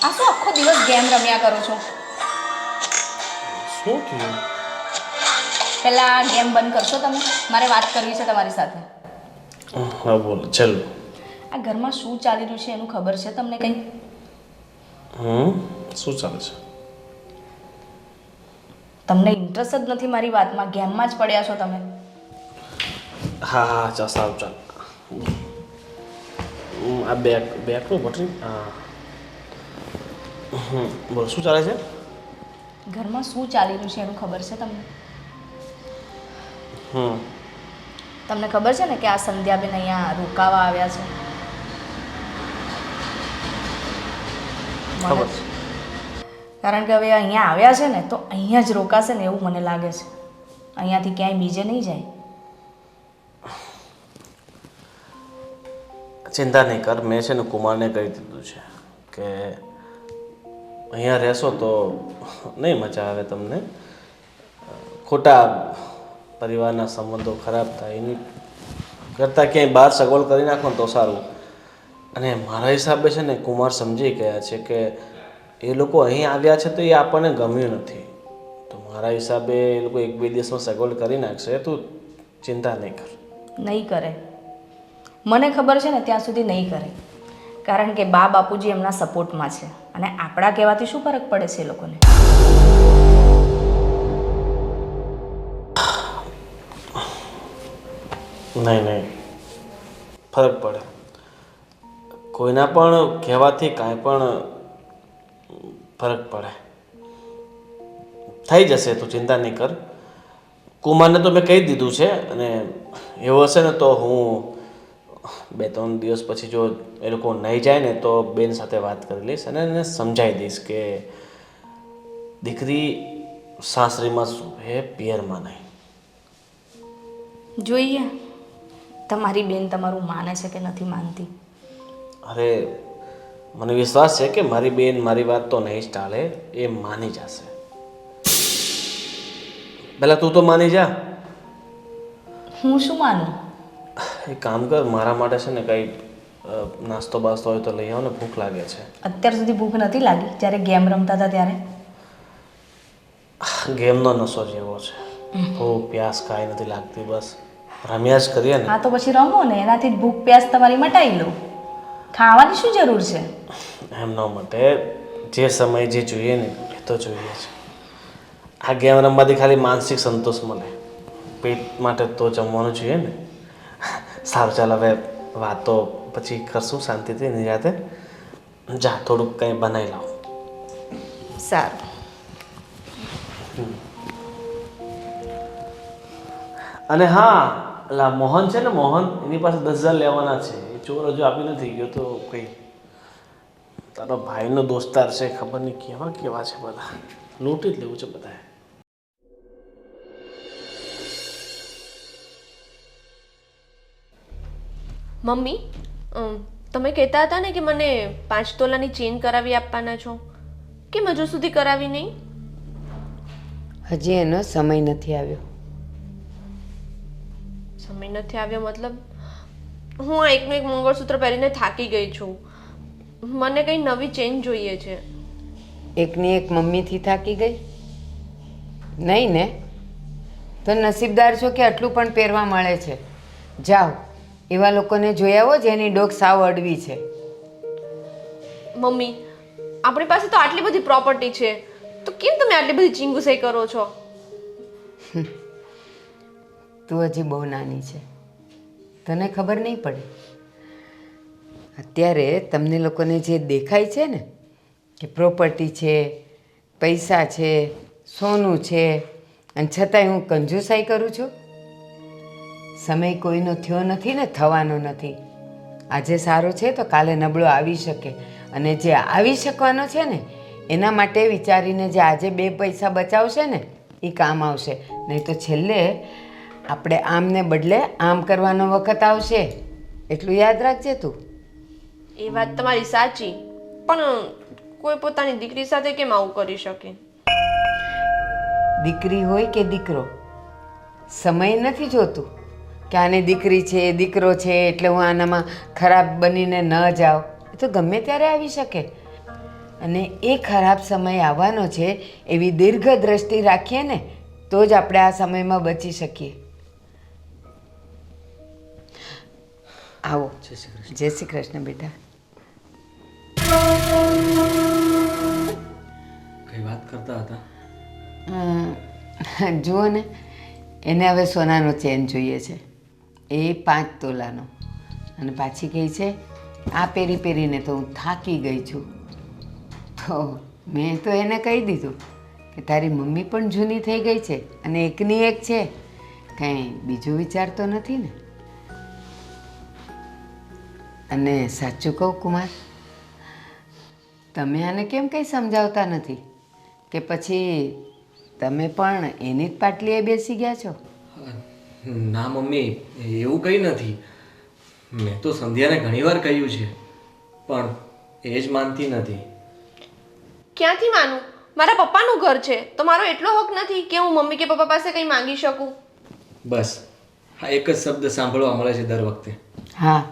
આ શું આખો દિવસ ગેમ રમ્યા કરો છો? શું થયું? પહેલા ગેમ બંધ કરશો તમે? મારે વાત કરવી છે તમારી સાથે. હા બોલ, ચાલો. આ ઘરમાં શું ચાલી રહ્યું છે એનું ખબર છે તમને કંઈ? શું ચાલે છે? તમને ઇન્ટરેસ્ટ જ નથી મારી વાતમાં, ગેમમાં જ પડ્યા છો તમે. હા હા, ચાલ સારું, ચાલ. આ બેકનું બટન. હા, બોલ, શું ચાલે છે? ઘરમાં શું ચાલી રહ્યું છે એનું ખબર છે તમને? તમને ખબર છે ને કે આ સંધ્યાબેન અહીંયા રોકાવા આવ્યા છે? ખબર મને- કારણ કે હવે અહીંયા આવ્યા છે ને તો અહીંયા જ રોકાશે ને એવું મને લાગે છે. અહીંયાથી ક્યાંય બીજે નહીં જાય. ચિંતા નહીં કર, મેં છે ને કુમારને કહી દીધું છે કે અહીંયા રહેશો તો નહીં મજા આવે તમને, ખોટા પરિવારના સંબંધો ખરાબ થાય, એની કરતાં ક્યાંય બહાર સગવડ કરી નાખો ને તો સારું. અને મારા હિસાબે છે ને કુમાર સમજી ગયા છે કે એ લોકો અહીં આવ્યા છે તો એ આપણને ગમ્યું નથી, તો મારા હિસાબે એ લોકો 1-2 દિવસમાં સગવડ કરી નાખશે. તું ચિંતા નહીં કર. નહીં કરે, મને ખબર છે ને ત્યાં સુધી નહીં કરે. કારણ કે બા બાપુજી એમના સપોર્ટમાં છે અને આપણા કહેવાથી શું ફરક પડે છે એ લોકોને? નહીં, ફરક પડે. કોઈના પણ કહેવાથી કાંઈ પણ ફરક પડે. થઈ જશે, તું ચિંતા નહીં કર. કુમારને તો મેં કહી દીધું છે અને એવું હશે ને તો હું 2-3 દિવસ પછી જો એ લોકો નહીં જાય ને તો બેન સાથે વાત કરી લઈશ અને એને સમજાવી દઈશ કે દીકરી સાસરીમાં શોભે, પિયરમાં નહીં. જોઈએ તમારી બેન તમારું માને છે કે નથી માનતી. અરે મને વિશ્વાસ છે કે મારી બેન મારી વાત તો નહીં જ ટાળે, એ માની જશે. પહેલાં તું તો માની જા. હું શું માનું? એક કામ કર, મારા માટે છે ને કંઈ નાસ્તો બાસ્તો હોય તો લઈ આવો ને, ભૂખ લાગે છે. અત્યાર સુધી ભૂખ નથી લાગી જ્યારે ગેમ રમતા હતા ત્યારે? ગેમનો નશો જેવો છે, ભૂખ પ્યાસ કાંઈ નથી લાગતી, બસ રમ્યા જ કરીએ ને. હા તો પછી રમો ને, એનાથી જ ભૂખ પ્યાસ તમારી મટાઈ લો. ખાવાની શું જરૂર છે? એમ ન મટે, જે સમય જે જોઈએ ને એ તો જોઈએ છે. આ ગેમ રમવાથી ખાલી માનસિક સંતોષ મળે, પેટ માટે તો જમવાનું જોઈએ ને. સારું, ચાલ હવે વાતો પછી કરશું શાંતિથી નિરાતે. જા, થોડુંક કંઈ બનાવી લાવ. સારું. અને હા, એટલે મોહન છે ને, મોહન, એની પાસે 10,000 લેવાના છે. એ ચોર હજુ આપી નથી ગયો તો કંઈ તારો ભાઈનો દોસ્તાર છે, ખબર નહીં કેવા કેવા છે બધા, લૂંટી જ લેવું છે બધાએ. મમ્મી, તમે કહેતા હતા ને કે મને 5 તોલાની ચેન કરાવી આપવાના છો, કેમ હજુ સુધી કરાવી નહીં? હજી એનો સમય નથી આવ્યો. સમય નથી આવ્યો મતલબ? હું આ એકનું એક મંગળસૂત્ર પહેરીને થાકી ગઈ છું. મને કંઈ નવી ચેન જોઈએ છે. એકની એક મમ્મીથી થાકી ગઈ? નહીં ને? તો નસીબદાર છો કે આટલું પણ પહેરવા મળે છે. જાઓ, એવા લોકોને જોઈ આવો જેની ડોક સાવ અડવી છે. મમ્મી, આપણી પાસે તો આટલી બધી પ્રોપર્ટી છે, તો કેમ તમે આટલી બધી ચીંગુસાઈ કરો છો? તું હજી બહુ નાની છે, તને ખબર નહીં પડે. અત્યારે તમને લોકોને જે દેખાય છે ને કે પ્રોપર્ટી છે, પૈસા છે, સોનું છે, અને છતાંય હું કંજુસાઈ કરું છું. સમય કોઈનો થયો નથી ને થવાનો નથી. આજે સારો છે તો કાલે નબળો આવી શકે, અને જે આવી શકવાનો છે ને એના માટે વિચારીને જે આજે 2 પૈસા બચાવશે ને એ કામ આવશે. નહીં તો છેલ્લે આપણે આમને બદલે આમ કરવાનો વખત આવશે. એટલું યાદ રાખજે તું. એ વાત તમારી સાચી, પણ કોઈ પોતાની દીકરી સાથે કેમ આવું કરી શકે? દીકરી હોય કે દીકરો, સમય નથી જોતું કે આને દીકરી છે દીકરો છે એટલે હું આનામાં ખરાબ બનીને ન જાઉં. એ તો ગમે ત્યારે આવી શકે, અને એ ખરાબ સમય આવવાનો છે એવી દીર્ઘ દ્રષ્ટિ રાખીએ ને તો જ આપણે આ સમયમાં બચી શકીએ. આવો. જય શ્રી કૃષ્ણ બેટા. કઈ વાત કરતા હતા? જુઓ ને, એને હવે સોનાનો ચેન જોઈએ છે, એ 5 તોલાનો. અને પાછી કહે છે આ પહેરી પહેરીને તો હું થાકી ગઈ છું. તો મેં તો એને કહી દીધું કે તારી મમ્મી પણ જૂની થઈ ગઈ છે અને એકની એક છે, કંઈ બીજું વિચારતો નથી ને. અને સાચું કહું કુમાર, તમે આને કેમ કંઈ સમજાવતા નથી કે પછી તમે પણ એની જ પાટલીએ બેસી ગયા છો? ના મમ્મી, એવું કંઈ નથી. મેં તો સંધ્યાને ઘણીવાર કહ્યું છે, પણ એ જ માનતી નથી. ક્યાંથી માનું? મારા પપ્પાનું ઘર છે તો મારો એટલો હક નથી કે હું મમ્મી કે પપ્પા પાસે કંઈ માંગી શકું. બસ આ એક જ શબ્દ સાંભળવા મળે છે દર વખતે. હા,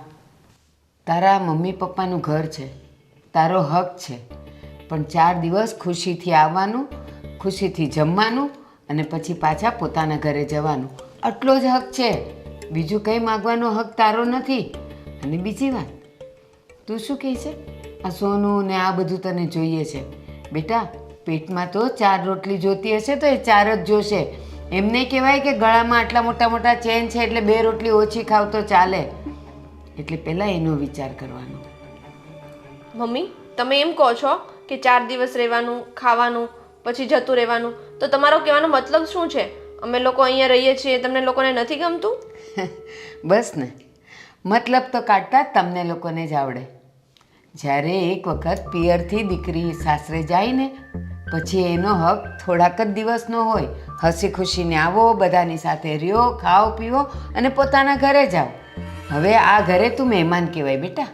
તારા મમ્મી પપ્પાનું ઘર છે, તારો હક છે, પણ 4 દિવસ ખુશીથી આવવાનું, ખુશીથી જમવાનું અને પછી પાછા પોતાના ઘરે જવાનું, આટલો જ હક છે. બીજું કંઈ માગવાનો હક તારો નથી. અને બીજી વાત, તું શું કહે છે? આ સોનું ને આ બધું તને જોઈએ છે. બેટા, પેટમાં તો 4 રોટલી જોતી હશે તો એ 4 જ જોશે. એમ નહીં કહેવાય કે ગળામાં આટલા મોટા મોટા ચેન છે એટલે 2 રોટલી ઓછી ખાવ તો ચાલે. એટલે પહેલાં એનો વિચાર કરવાનો. મમ્મી, તમે એમ કહો છો કે 4 દિવસ રહેવાનું, ખાવાનું, પછી જતું રહેવાનું, તો તમારો કહેવાનો મતલબ શું છે? અમે લોકો અહીંયા રહીએ છીએ, તમને લોકોને નથી ગમતું? બસ ને, મતલબ તો કાઢતા જ તમને લોકોને જ આવડે. જ્યારે એક વખત પિયરથી દીકરી સાસરે જાય ને પછી એનો હક થોડાક જ દિવસનો હોય. હસી ખુશીને આવો, બધાની સાથે રહ્યો, ખાઓ પીવો અને પોતાના ઘરે જાઓ. હવે આ ઘરે તું મહેમાન કહેવાય બેટા.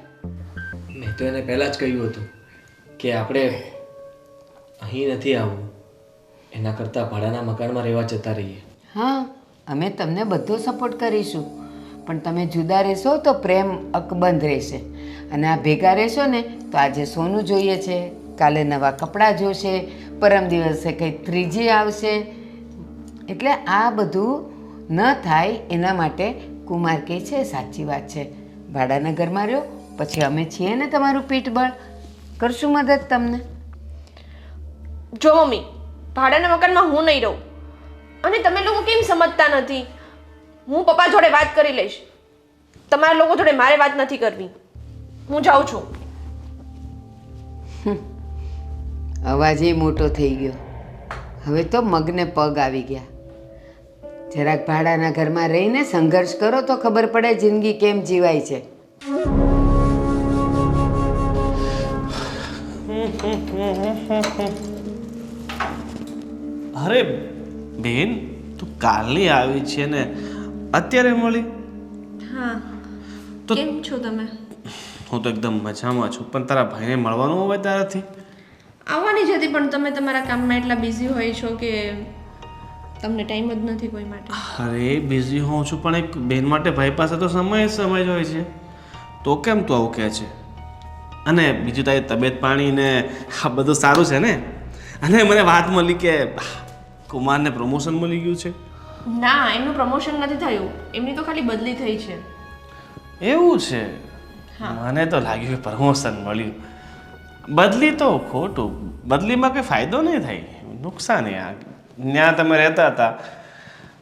મેં તો એને પહેલાં જ કહ્યું હતું કે આપણે અહીં નથી આવવું, એના કરતાં ભાડાના મકાનમાં રહેવા જતા રહીએ. હા, અમે તમને બધો સપોર્ટ કરીશું, પણ તમે જુદા રહેશો તો પ્રેમ અકબંધ રહેશે. અને આ ભેગા રહેશો ને તો આજે સોનું જોઈએ છે, કાલે નવા કપડાં જોશે, પરમ દિવસે કંઈ ત્રીજી આવશે. એટલે આ બધું ન થાય એના માટે કુમાર કહે છે સાચી વાત છે. ભાડાના ઘરમાં રહ્યો, પછી અમે છીએ ને તમારું પીઠબળ, કરશું મદદ તમને. જો મમ્મી, ભાડાના મકાનમાં હું નહીં રહું, અને તમે લોકો કેમ સમજતા નથી? હું પપ્પા જોડે વાત કરી લઈશ. તમારા લોકો જોડે મારે વાત નથી કરવી. હું જાઉં છું. અવાજ એ મોટો થઈ ગયો. હવે તો મગને પગ આવી ગયા. જરાક ભાડાના ઘરમાં રહીને સંઘર્ષ કરો તો ખબર પડે જિંદગી કેમ જીવાય છે. અરે બેન, તું કાલની આવી છે ને અત્યારે મળી? હા, તો કેમ છો તમે? હું તો એકદમ મજામાં છું, પણ તારા ભાઈને મળવાનું હોય તારાથી? આવવાની જ હતી, પણ તમે તમારા કામમાં એટલા બિઝી હોય છો કે તમને ટાઈમ જ નથી કોઈ માટે. અરે બિઝી હોઉં છું, પણ એક બેન માટે ભાઈ પાસે તો સમય જ હોય છે. તો કેમ તું આવું કહે છે? અને બીજું તારી તબિયત પાણી ને આ બધું સારું છે ને? અને મને વાત મળી કે કુમારને પ્રમોશન મળી ગયું છે. ના, એમનું પ્રમોશન નથી થયું, એમની તો ખાલી બદલી થઈ છે. એવું છે? મને તો લાગ્યું કે પ્રમોશન મળ્યું. બદલી તો ખોટું, બદલીમાં કંઈ ફાયદો નહીં થાય. નુકસાન આ ત્યાં તમે રહેતા હતા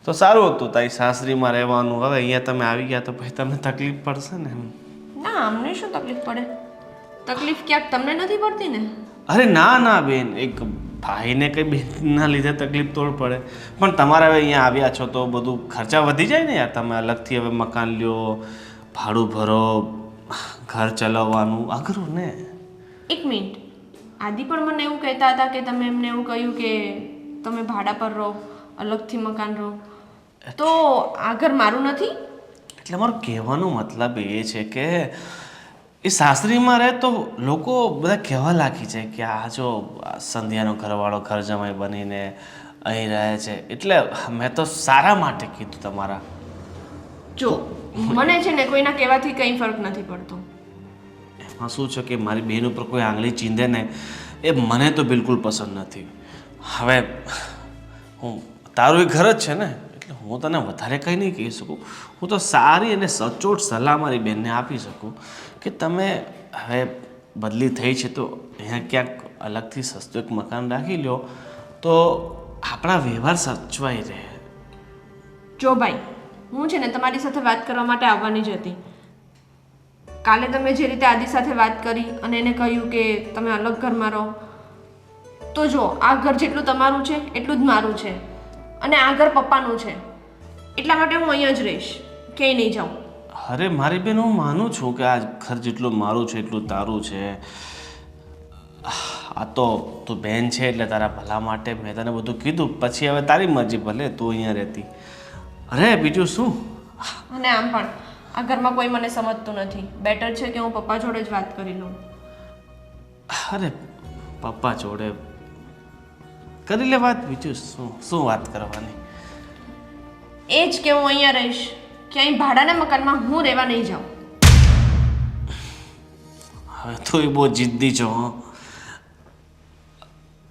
તો સારું હતું તારી સાસરીમાં રહેવાનું. હવે અહીંયા તમે આવી ગયા તો પછી તમને તકલીફ પડશે ને એમ. ના અમને શું તકલીફ પડે? તકલીફ ક્યાંક તમને નથી પડતી ને? અરે ના ના બેન, એક ભાઈને કંઈ બેનના લીધે તકલીફ તો પડે, પણ તમારે હવે અહીંયા આવ્યા છો તો બધું ખર્ચા વધી જાય ને યાર. તમે અલગથી હવે મકાન લ્યો, ભાડું ભરો, ઘર ચલાવવાનું અઘરું ને. એક મિનિટ, આદિ પણ મને એવું કહેતા હતા કે તમે એમને એવું કહ્યું કે તમે ભાડા પર રહો, અલગથી મકાન રહો, તો આ ઘર મારું નથી? એટલે મારો કહેવાનો મતલબ એ છે કે એ સાસરીમાં રહે તો લોકો બધા કહેવા લાગી જાય કે આ જો સંધ્યાનો ઘરવાળો ઘર જમાઈ બનીને અહીં રહે છે. એટલે મેં તો સારા માટે કીધું તમારા. જો મને છે ને કોઈના કહેવાથી કંઈ ફરક નથી પડતો. એમાં શું છે કે મારી બહેન ઉપર કોઈ આંગળી ચીંધે ને એ મને તો બિલકુલ પસંદ નથી. હવે હું તારું એ ઘર જ છે ને, એટલે હું તને વધારે કંઈ નહીં કહી શકું. હું તો સારી અને સચોટ સલાહ મારી બહેનને આપી શકું કે તમે હવે બદલી થઈ છે તો અહીંયા ક્યાંક અલગથી સસ્તું એક મકાન રાખી લો તો આપણા વ્યવહાર સચવાઈ રહે. જો ભાઈ, હું છે ને તમારી સાથે વાત કરવા માટે આવવાની જ હતી. કાલે તમે જે રીતે આદિ સાથે વાત કરી અને એને કહ્યું કે તમે અલગ ઘરમાં રહો, તો જો આ ઘર જેટલું તમારું છે એટલું જ મારું છે અને આ ઘર પપ્પાનું છે. એટલા માટે હું અહીંયા જ રહીશ, ક્યાંય નહીં જાઉં. અરે મારી બેન, હું માનું છું કે આ ઘર જેટલું મારું છે એટલું તારું છે. આ તો તું બેન છે એટલે તારા ભલા માટે મેં તને બધું કીધું. પછી હવે તારી મરજી, ભલે તું અહીંયા રહેતી. અરે બીજું શું. અને આમ પણ આ ઘરમાં કોઈ મને સમજતું નથી. બેટર છે કે હું પપ્પા જોડે જ વાત કરી લઉં. અરે પપ્પા જોડે કરી લે વાત, બીજું શું વાત કરવાની. એ જ કે હું અહીંયા રહીશ, ક્યાંય ભાડાના મકાનમાં હું રહેવા નહીં જાઉં. હવે તું બહુ જિદ્દી છો.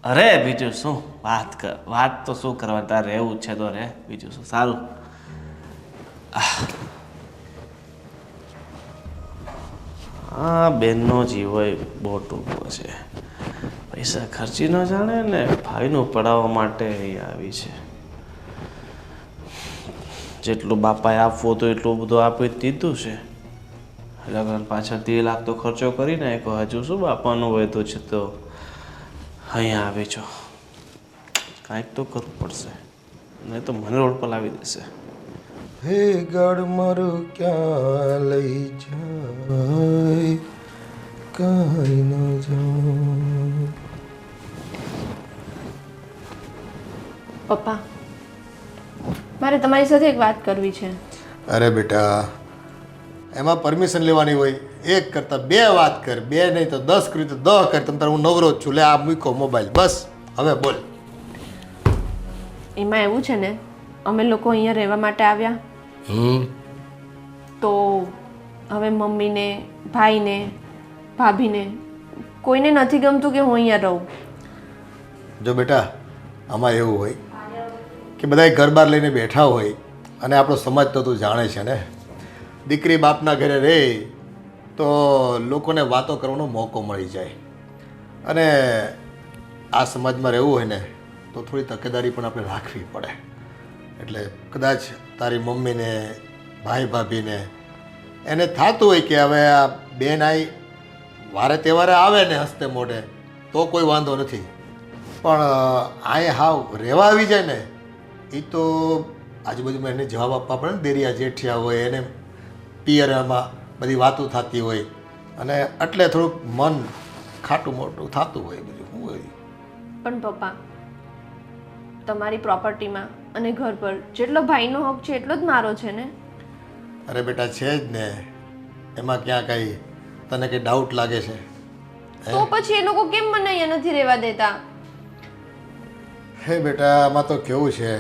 અરે બીજું શું વાત કર, વાત તો શું કરવા, તારે રહેવું છે તો રહે, બીજું શું. સારું. હા, બેનનો જીવ હોય બહુ ટૂંકો છે. પૈસા ખર્ચી ન જાણે ને ભાઈનું પડાવવા માટે અહીં આવી છે. જેટલું બાપાએ આપવું હતું એટલું બધું આપી દીધું છે. લગ્ન પાછળ 3 લાખ તો ખર્ચો કરી નાખ્યો. હજુ શું બાપાનું વધ્યું છે તો અહીંયા આવી છો. કાંઈક તો કરવું પડશે, નહીં તો મને રોડ પર લાવી દેશે. હે ગળ મારું ક્યાં લઈ જાય, કાંઈ ન જાય. પપ્પા, મારે તમારી સાથે એક વાત કરવી છે. અરે બેટા, એમાં પરમિશન લેવાની હોય. એક કરતાં 2 વાત કર, 2 નહીં તો 10 કરી તો 10 કર. તમ તારે હું નવરો જ છું. લે આ મૂકો મોબાઈલ, બસ હવે બોલ. એમાં એવું છે ને, અમે લોકો અહીંયા રહેવા માટે આવ્યા તો હવે મમ્મીને, ભાઈને, ભાભીને કોઈને નથી ગમતું કે હું અહીંયા રહું. જો બેટા, આમાં એવું હોય કે બધા ઘર બાર લઈને બેઠા હોય અને આપણો સમાજ તો તું જાણે છે ને, દીકરી બાપના ઘરે રહે તો લોકોને વાતો કરવાનો મોકો મળી જાય. અને આ સમાજમાં રહેવું હોય ને તો થોડી તકેદારી પણ આપણે રાખવી પડે. એટલે કદાચ તારી મમ્મીને, ભાઈ ભાભીને એને થતું હોય કે હવે આ બેન આવી વારે તહેવારે આવે ને હસ્તે મોઢે તો કોઈ વાંધો નથી, પણ અહીંયા હાવ રહેવા આવી જાય ને એ તો આજુબાજુમાં એને જવાબ આપવા પડે ને. દેરિયા જેઠિયા હોય એને પિયરમાં બધી વાતો થતી હોય અને એટલે થોડુંક મન ખાટું મોટું થતું હોય. બીજું શું હોય. પણ પપ્પા, તમારી પ્રોપર્ટીમાં અને ઘર પર જેટલો ભાઈનો હક છે એટલો જ મારો છે ને. અરે બેટા છે જ ને, એમાં ક્યાં કાંઈ તને કંઈ ડાઉટ લાગે છે? તો પછી એ લોકો કેમ મને અહીંયા નથી રહેવા દેતા? હે બેટા, આમાં તો કેવું છે,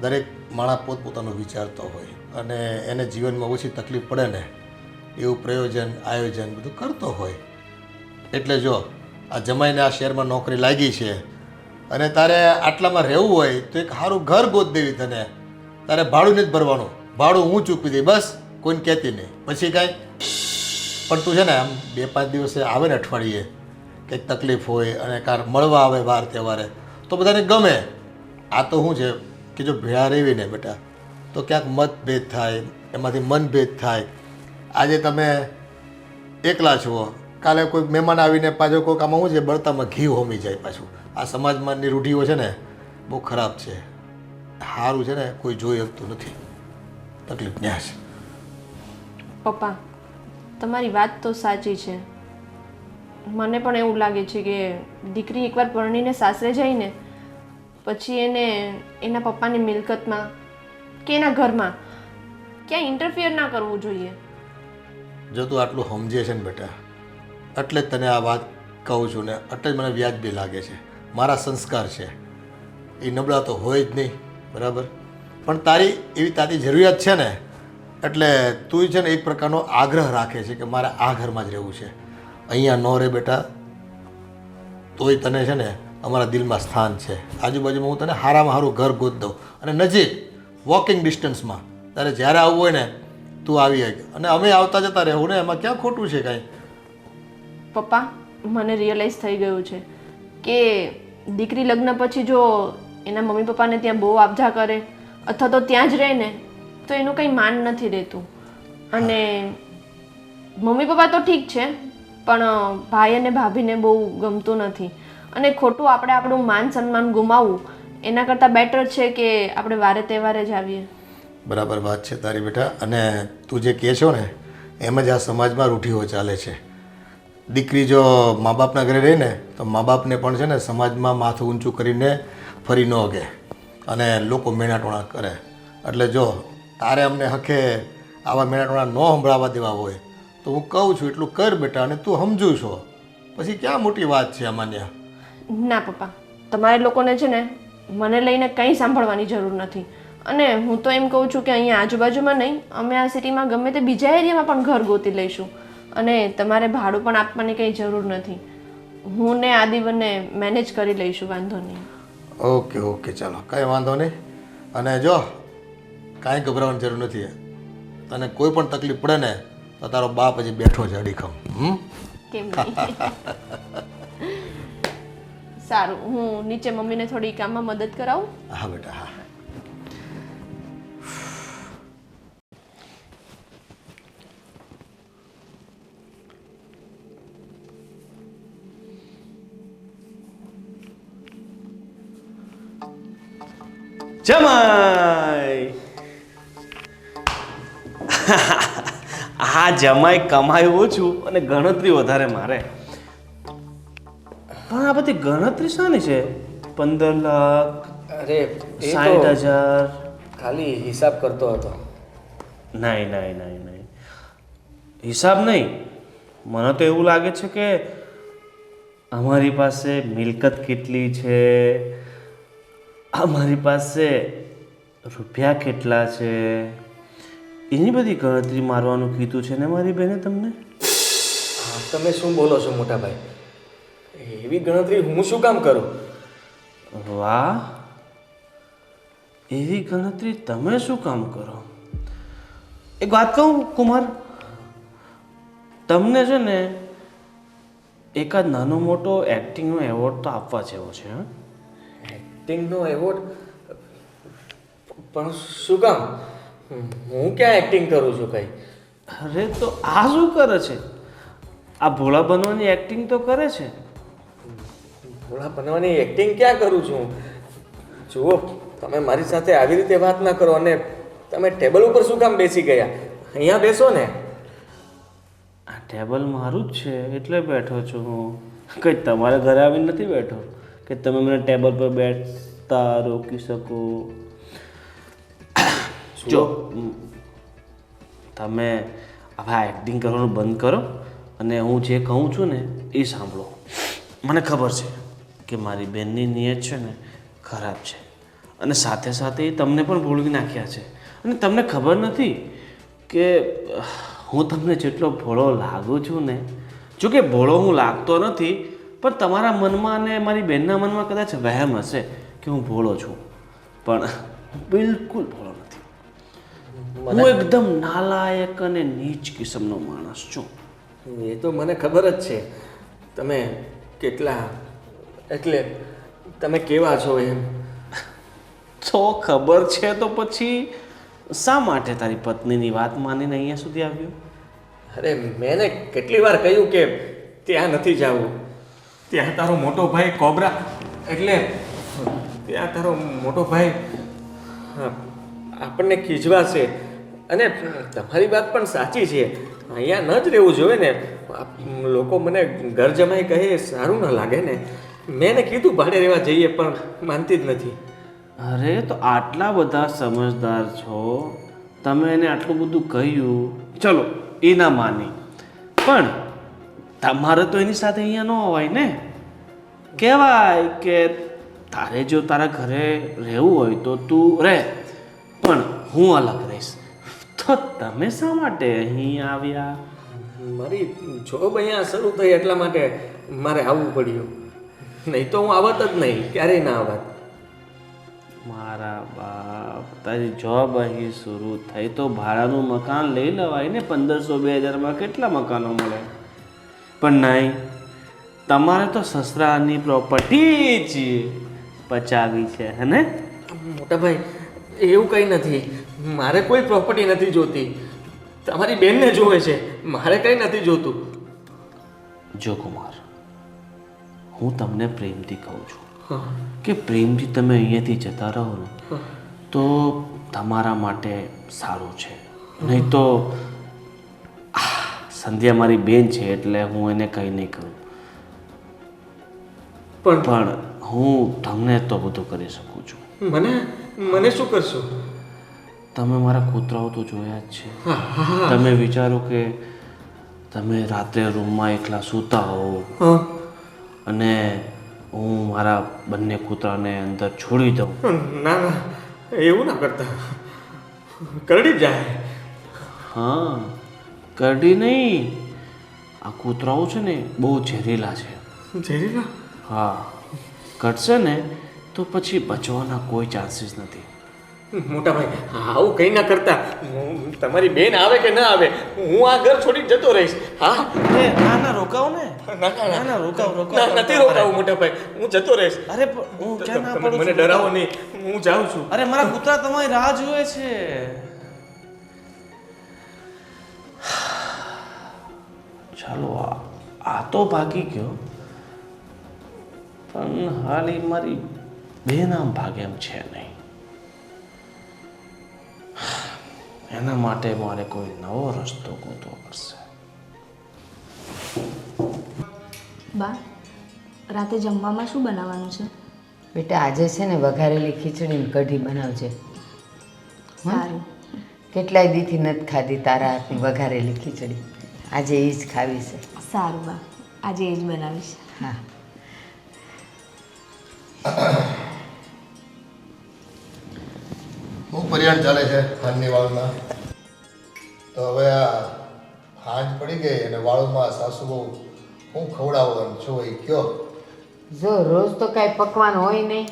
દરેક માણસ પોતપોતાનું વિચારતો હોય અને એને જીવનમાં ઓછી તકલીફ પડે ને એવું પ્રયોજન આયોજન બધું કરતો હોય. એટલે જો આ જમાઈને આ શહેરમાં નોકરી લાગી છે અને તારે આટલામાં રહેવું હોય તો એક સારું ઘર ગોત દેવી. તને તારે ભાડું નથી ભરવાનું, ભાડું હું ચૂકવી દઈ, બસ કોઈને કહેતી નહીં. પછી કાંઈ પણ તું છે ને આમ 2-5 દિવસે આવે ને અઠવાડિયે કંઈક તકલીફ હોય અને કાર મળવા આવે વાર તહેવારે તો બધાને ગમે. આ તો શું છે કે જો ભેળા રહેવીને બેટા તો ક્યાંક મતભેદ થાય, એમાંથી મનભેદ થાય. આજે તમે એકલા છો, કાલે કોઈ મહેમાન આવીને પાછો કોઈક આમાં શું છે બળતામાં ઘી હોમી જાય પાછું. આ સમાજમાંની રૂઢિઓ છે ને બહુ ખરાબ છે. સારું છે ને કોઈ જોઈ શકતું નથી. તકલીફ ન્યા છે. પપ્પા તમારી વાત તો સાચી છે. મને પણ એવું લાગે છે કે દીકરી એકવાર પરણીને સાસરે જઈને પછી એને એના પપ્પાની મિલકતમાં કે એના ઘરમાં ક્યાંય ઇન્ટરફિયર ના કરવું જોઈએ. જો તું આટલું સમજે છે ને બેટા એટલે જ તને આ વાત કહું છું ને, એટલે જ મને વ્યાજબી લાગે છે. મારા સંસ્કાર છે એ નબળા તો હોય જ નહીં, બરાબર? પણ તારી એવી તારી જરૂરિયાત છે ને એટલે તું છે ને એક પ્રકારનો આગ્રહ રાખે છે કે મારે આ ઘરમાં જ રહેવું છે, અહીંયા ન રહે બેટા તોય તને છે ને અમારા દિલમાં સ્થાન છે. આજુબાજુમાં હું તને સારામાં સારું ઘર ગોત દઉં અને નજીક વોકિંગ ડિસ્ટન્સમાં તારે જ્યારે આવવું હોય ને તું આવી જાય અને અમે આવતા જતા રહેવું ને, એમાં ક્યાં ખોટું છે કાંઈ? પપ્પા મને રિયલાઇઝ થઈ ગયું છે કે દીકરી લગ્ન પછી જો એના મમ્મી પપ્પાને ત્યાં બહુ આપજા કરે અથવા તો ત્યાં જ રહે ને તો એનું કંઈ માન નથી રહેતું. અને મમ્મી પપ્પા તો ઠીક છે પણ ભાઈ અને ભાભીને બહુ ગમતું નથી અને ખોટું આપણે આપણું માન સન્માન ગુમાવવું એના કરતાં બેટર છે કે આપણે વારે તહેવારે જ આવીએ. બરાબર વાત છે તારી બેટા. અને તું જે કહે છો ને એમ જ આ સમાજમાં રૂઢિઓ ચાલે છે. દીકરી જો મા બાપના ઘરે રહે ને તો મા બાપને પણ છે ને સમાજમાં માથું ઊંચું કરીને ફરી ન કે અને લોકો મેણાટોણા કરે. એટલે જો તારે અમને હકે આવા મેણાટોણા ન સંભળાવવા દેવા હોય તો હું કહું છું એટલું કર બેટા. અને તું સમજુ છો પછી ક્યાં મોટી વાત છે અમાન્ય. ના પપ્પા તમારે લોકોને છે ને મને લઈને કંઈ સાંભળવાની જરૂર નથી. અને હું તો એમ કહું છું કે અહીંયા આજુબાજુમાં નહીં, અમે આ સિટીમાં ગમે તે બીજા એરિયામાં પણ ઘર ગોતી લઈશું અને તમારે ભાડું પણ આપવાની કંઈ જરૂર નથી. હું ને આદિવને મેનેજ કરી લઈશું, વાંધો નહીં. ઓકે ઓકે ચાલો કાંઈ વાંધો નહીં. અને જો કાંઈ ગભરાવાની જરૂર નથી. તને કોઈ પણ તકલીફ પડે ને તો તારો બાપ હજી બેઠો છે અડીખમ. કેમ નહીં? સારું, હું નીચે મમ્મીને થોડી કામમાં મદદ કરાવું. હા બેટા હા. જમાઈ આ જમાઈ કમાય ઓછું અને ગણતરી વધારે મારે. પણ આ બધી ગણતરી શાની છે? 15 લાખ, અરે 60,000. ખાલી હિસાબ કરતો હતો. નહીં નહીં નહીં નહીં, હિસાબ નહીં. મને તો એવું લાગે છે કે અમારી પાસે મિલકત કેટલી છે, અમારી પાસે રૂપિયા કેટલા છે, એની બધી ગણતરી મારવાનું કીધું છે ને મારી બેને તમને. તમે શું બોલો છો મોટા ભાઈ? એવી ગણતરી હું શું કામ કરું? વાહ, એવી ગણતરી તમે શું કામ કરો? એક વાત કહું કુમાર, તમને છે ને એકાદ નાનો મોટો એક્ટિંગનો એવોર્ડ તો આપવા જેવો છે. હા, એક્ટિંગનો એવોર્ડ? પણ શું કામ? હું ક્યાં એક્ટિંગ કરું છું કઈ? અરે તો આ શું કરે છે? આ ભોળા બનવાની એક્ટિંગ તો કરે છે. ભોળા બનવાની એક્ટિંગ ક્યાં કરું છું? જુઓ, તમે મારી સાથે આવી રીતે વાત ના કરો. અને તમે ટેબલ ઉપર શું કામ બેસી ગયા? અહીંયા બેસો ને. આ ટેબલ મારું જ છે એટલે બેઠો છું હું. કંઈ તમારા ઘરે આવીને નથી બેઠો કે તમે મને ટેબલ પર બેઠતા રોકી શકો. જો તમે હવે આ એક્ટિંગ કરવાનું બંધ કરો અને હું જે કહું છું ને એ સાંભળો. મને ખબર છે કે મારી બેનની નિયત છે ને ખરાબ છે અને સાથે સાથે એ તમને પણ ભૂલવી નાખ્યા છે. અને તમને ખબર નથી કે હું તમને જેટલો ભોળો લાગુ છું ને, જોકે ભોળો હું લાગતો નથી પણ તમારા મનમાં અને મારી બહેનના મનમાં કદાચ વહેમ હશે કે હું ભોળો છું, પણ બિલકુલ ભોળો નથી. હું એકદમ નાલાયક અને નીચ કિસ્મનો માણસ છું. એ તો મને ખબર જ છે. તમે કેટલા એટલે તમે કેવા છો એમ? તો ખબર છે તો પછી શા માટે તારી પત્નીની વાત માનીને અહીંયા સુધી આવ્યો? અરે મેં ને કેટલી વાર કહ્યું કે ત્યાં નથી જવું. ત્યાં તારો મોટો ભાઈ કોબરા એટલે ત્યાં તારો મોટો ભાઈ આપણને ખીજવાશે. અને તમારી વાત પણ સાચી છે, અહીંયા ન જ રહેવું જોઈએ ને. લોકો મને ઘર જમાઈ કહે સારું ન લાગે ને. મેં એને કીધું ભાડે રહેવા જઈએ પણ માનતી જ નથી. અરે તો આટલા બધા સમજદાર છો, તમે એને આટલું બધું કહ્યું, ચલો એ ના માની, પણ તમારે તો એની સાથે અહીંયા ન હોવાય ને. કહેવાય કે તારે જો તારા ઘરે રહેવું હોય તો તું રહે, પણ હું અલગ રહીશ. તો તમે શા માટે અહીં આવ્યા? મારી જોબ અહીંયા શરૂ થઈ એટલા માટે મારે આવવું પડ્યું, નહીં તો હું આવત જ નહીં, ક્યારેય ના આવત. મારા બાપ, તારી જોબ અહીં શરૂ થઈ તો ભાડાનું મકાન લઈ લેવાય ને. 1500-2000માં કેટલા મકાનો મળે? પણ નહીં, તમારે તો સસરાની પ્રોપર્ટી જ પચાવી છે હે ને? મોટા ભાઈ એવું કંઈ નથી, મારે કોઈ પ્રોપર્ટી નથી જોતી. તમારી બેનને જોવે છે, મારે કંઈ નથી જોતું. જો કુમાર, હું તમને પ્રેમથી કહું છું કે પ્રેમથી તમે અહીંયાથી જતા રહો ને તો તમારા માટે સારું છે. નહીં તો સંધ્યા મારી બેન છે એટલે હું એને કંઈ નહીં કરું, પણ હું તમને તો બધું કરી શકું છું. મને શું કરશો? તમે મારા કૂતરાઓ તો જોયા જ છે. તમે વિચારો કે તમે રાત્રે રૂમમાં એકલા સૂતા હો અને હું મારા બંને કૂતરાને અંદર છોડી દઉં. ના ના, એવું ના કરતા, કરડી જાય. હા, કરડી નહીં, આ કૂતરાઓ છે ને બહુ ઝેરીલા છે. ઝેરીલા? હા, કટશે ને તો પછી બચવાના કોઈ ચાન્સીસ નથી. મોટા ભાઈ આવું કંઈ ના કરતા. તમારી બેન આવે કે ના આવે, હું આ ઘર છોડીને જતો રહીશ. હા ના ના, રોકાવ ને. ના ના, રોકાવ. નથી રોકાવું મોટા ભાઈ, હું જતો રહીશ. અરે હું ક્યાં ના પડું મને છું? ડરાવો નહીં, હું જાઉં છું. અરે મારા કૂતરા તમારી રાહ જુએ છે. ચાલો, આ તો ભાગી ગયો, પણ હાલ એ મારી બેન આમ ભાગે એમ છે નહીં. એના માટે મારે કોઈ નવો રસ્તો ગોતવો પડશે. બા, રાતે જમવામાં શું બનાવવાનું છે? બેટા આજે છે ને વઘારેલી ખીચડી ને કઢી બનાવજે. સારું. કેટલાય દીથી નથી ખાધી તારા હાથની વઘારેલી ખીચડી, આજે એ જ ખાવી છે. સારું બા, આજે એ જ બનાવીશ. હા. હું પર્યાણ ચાલે છે હાંજની વાળુમાં. તો હવે આ હાંજ પડી ગઈ અને વાળુમાં સાસુ બહુ હું ખવડાવવાનું છું એ કયો. જો રોજ તો કાંઈ પકવાન હોય નહીં,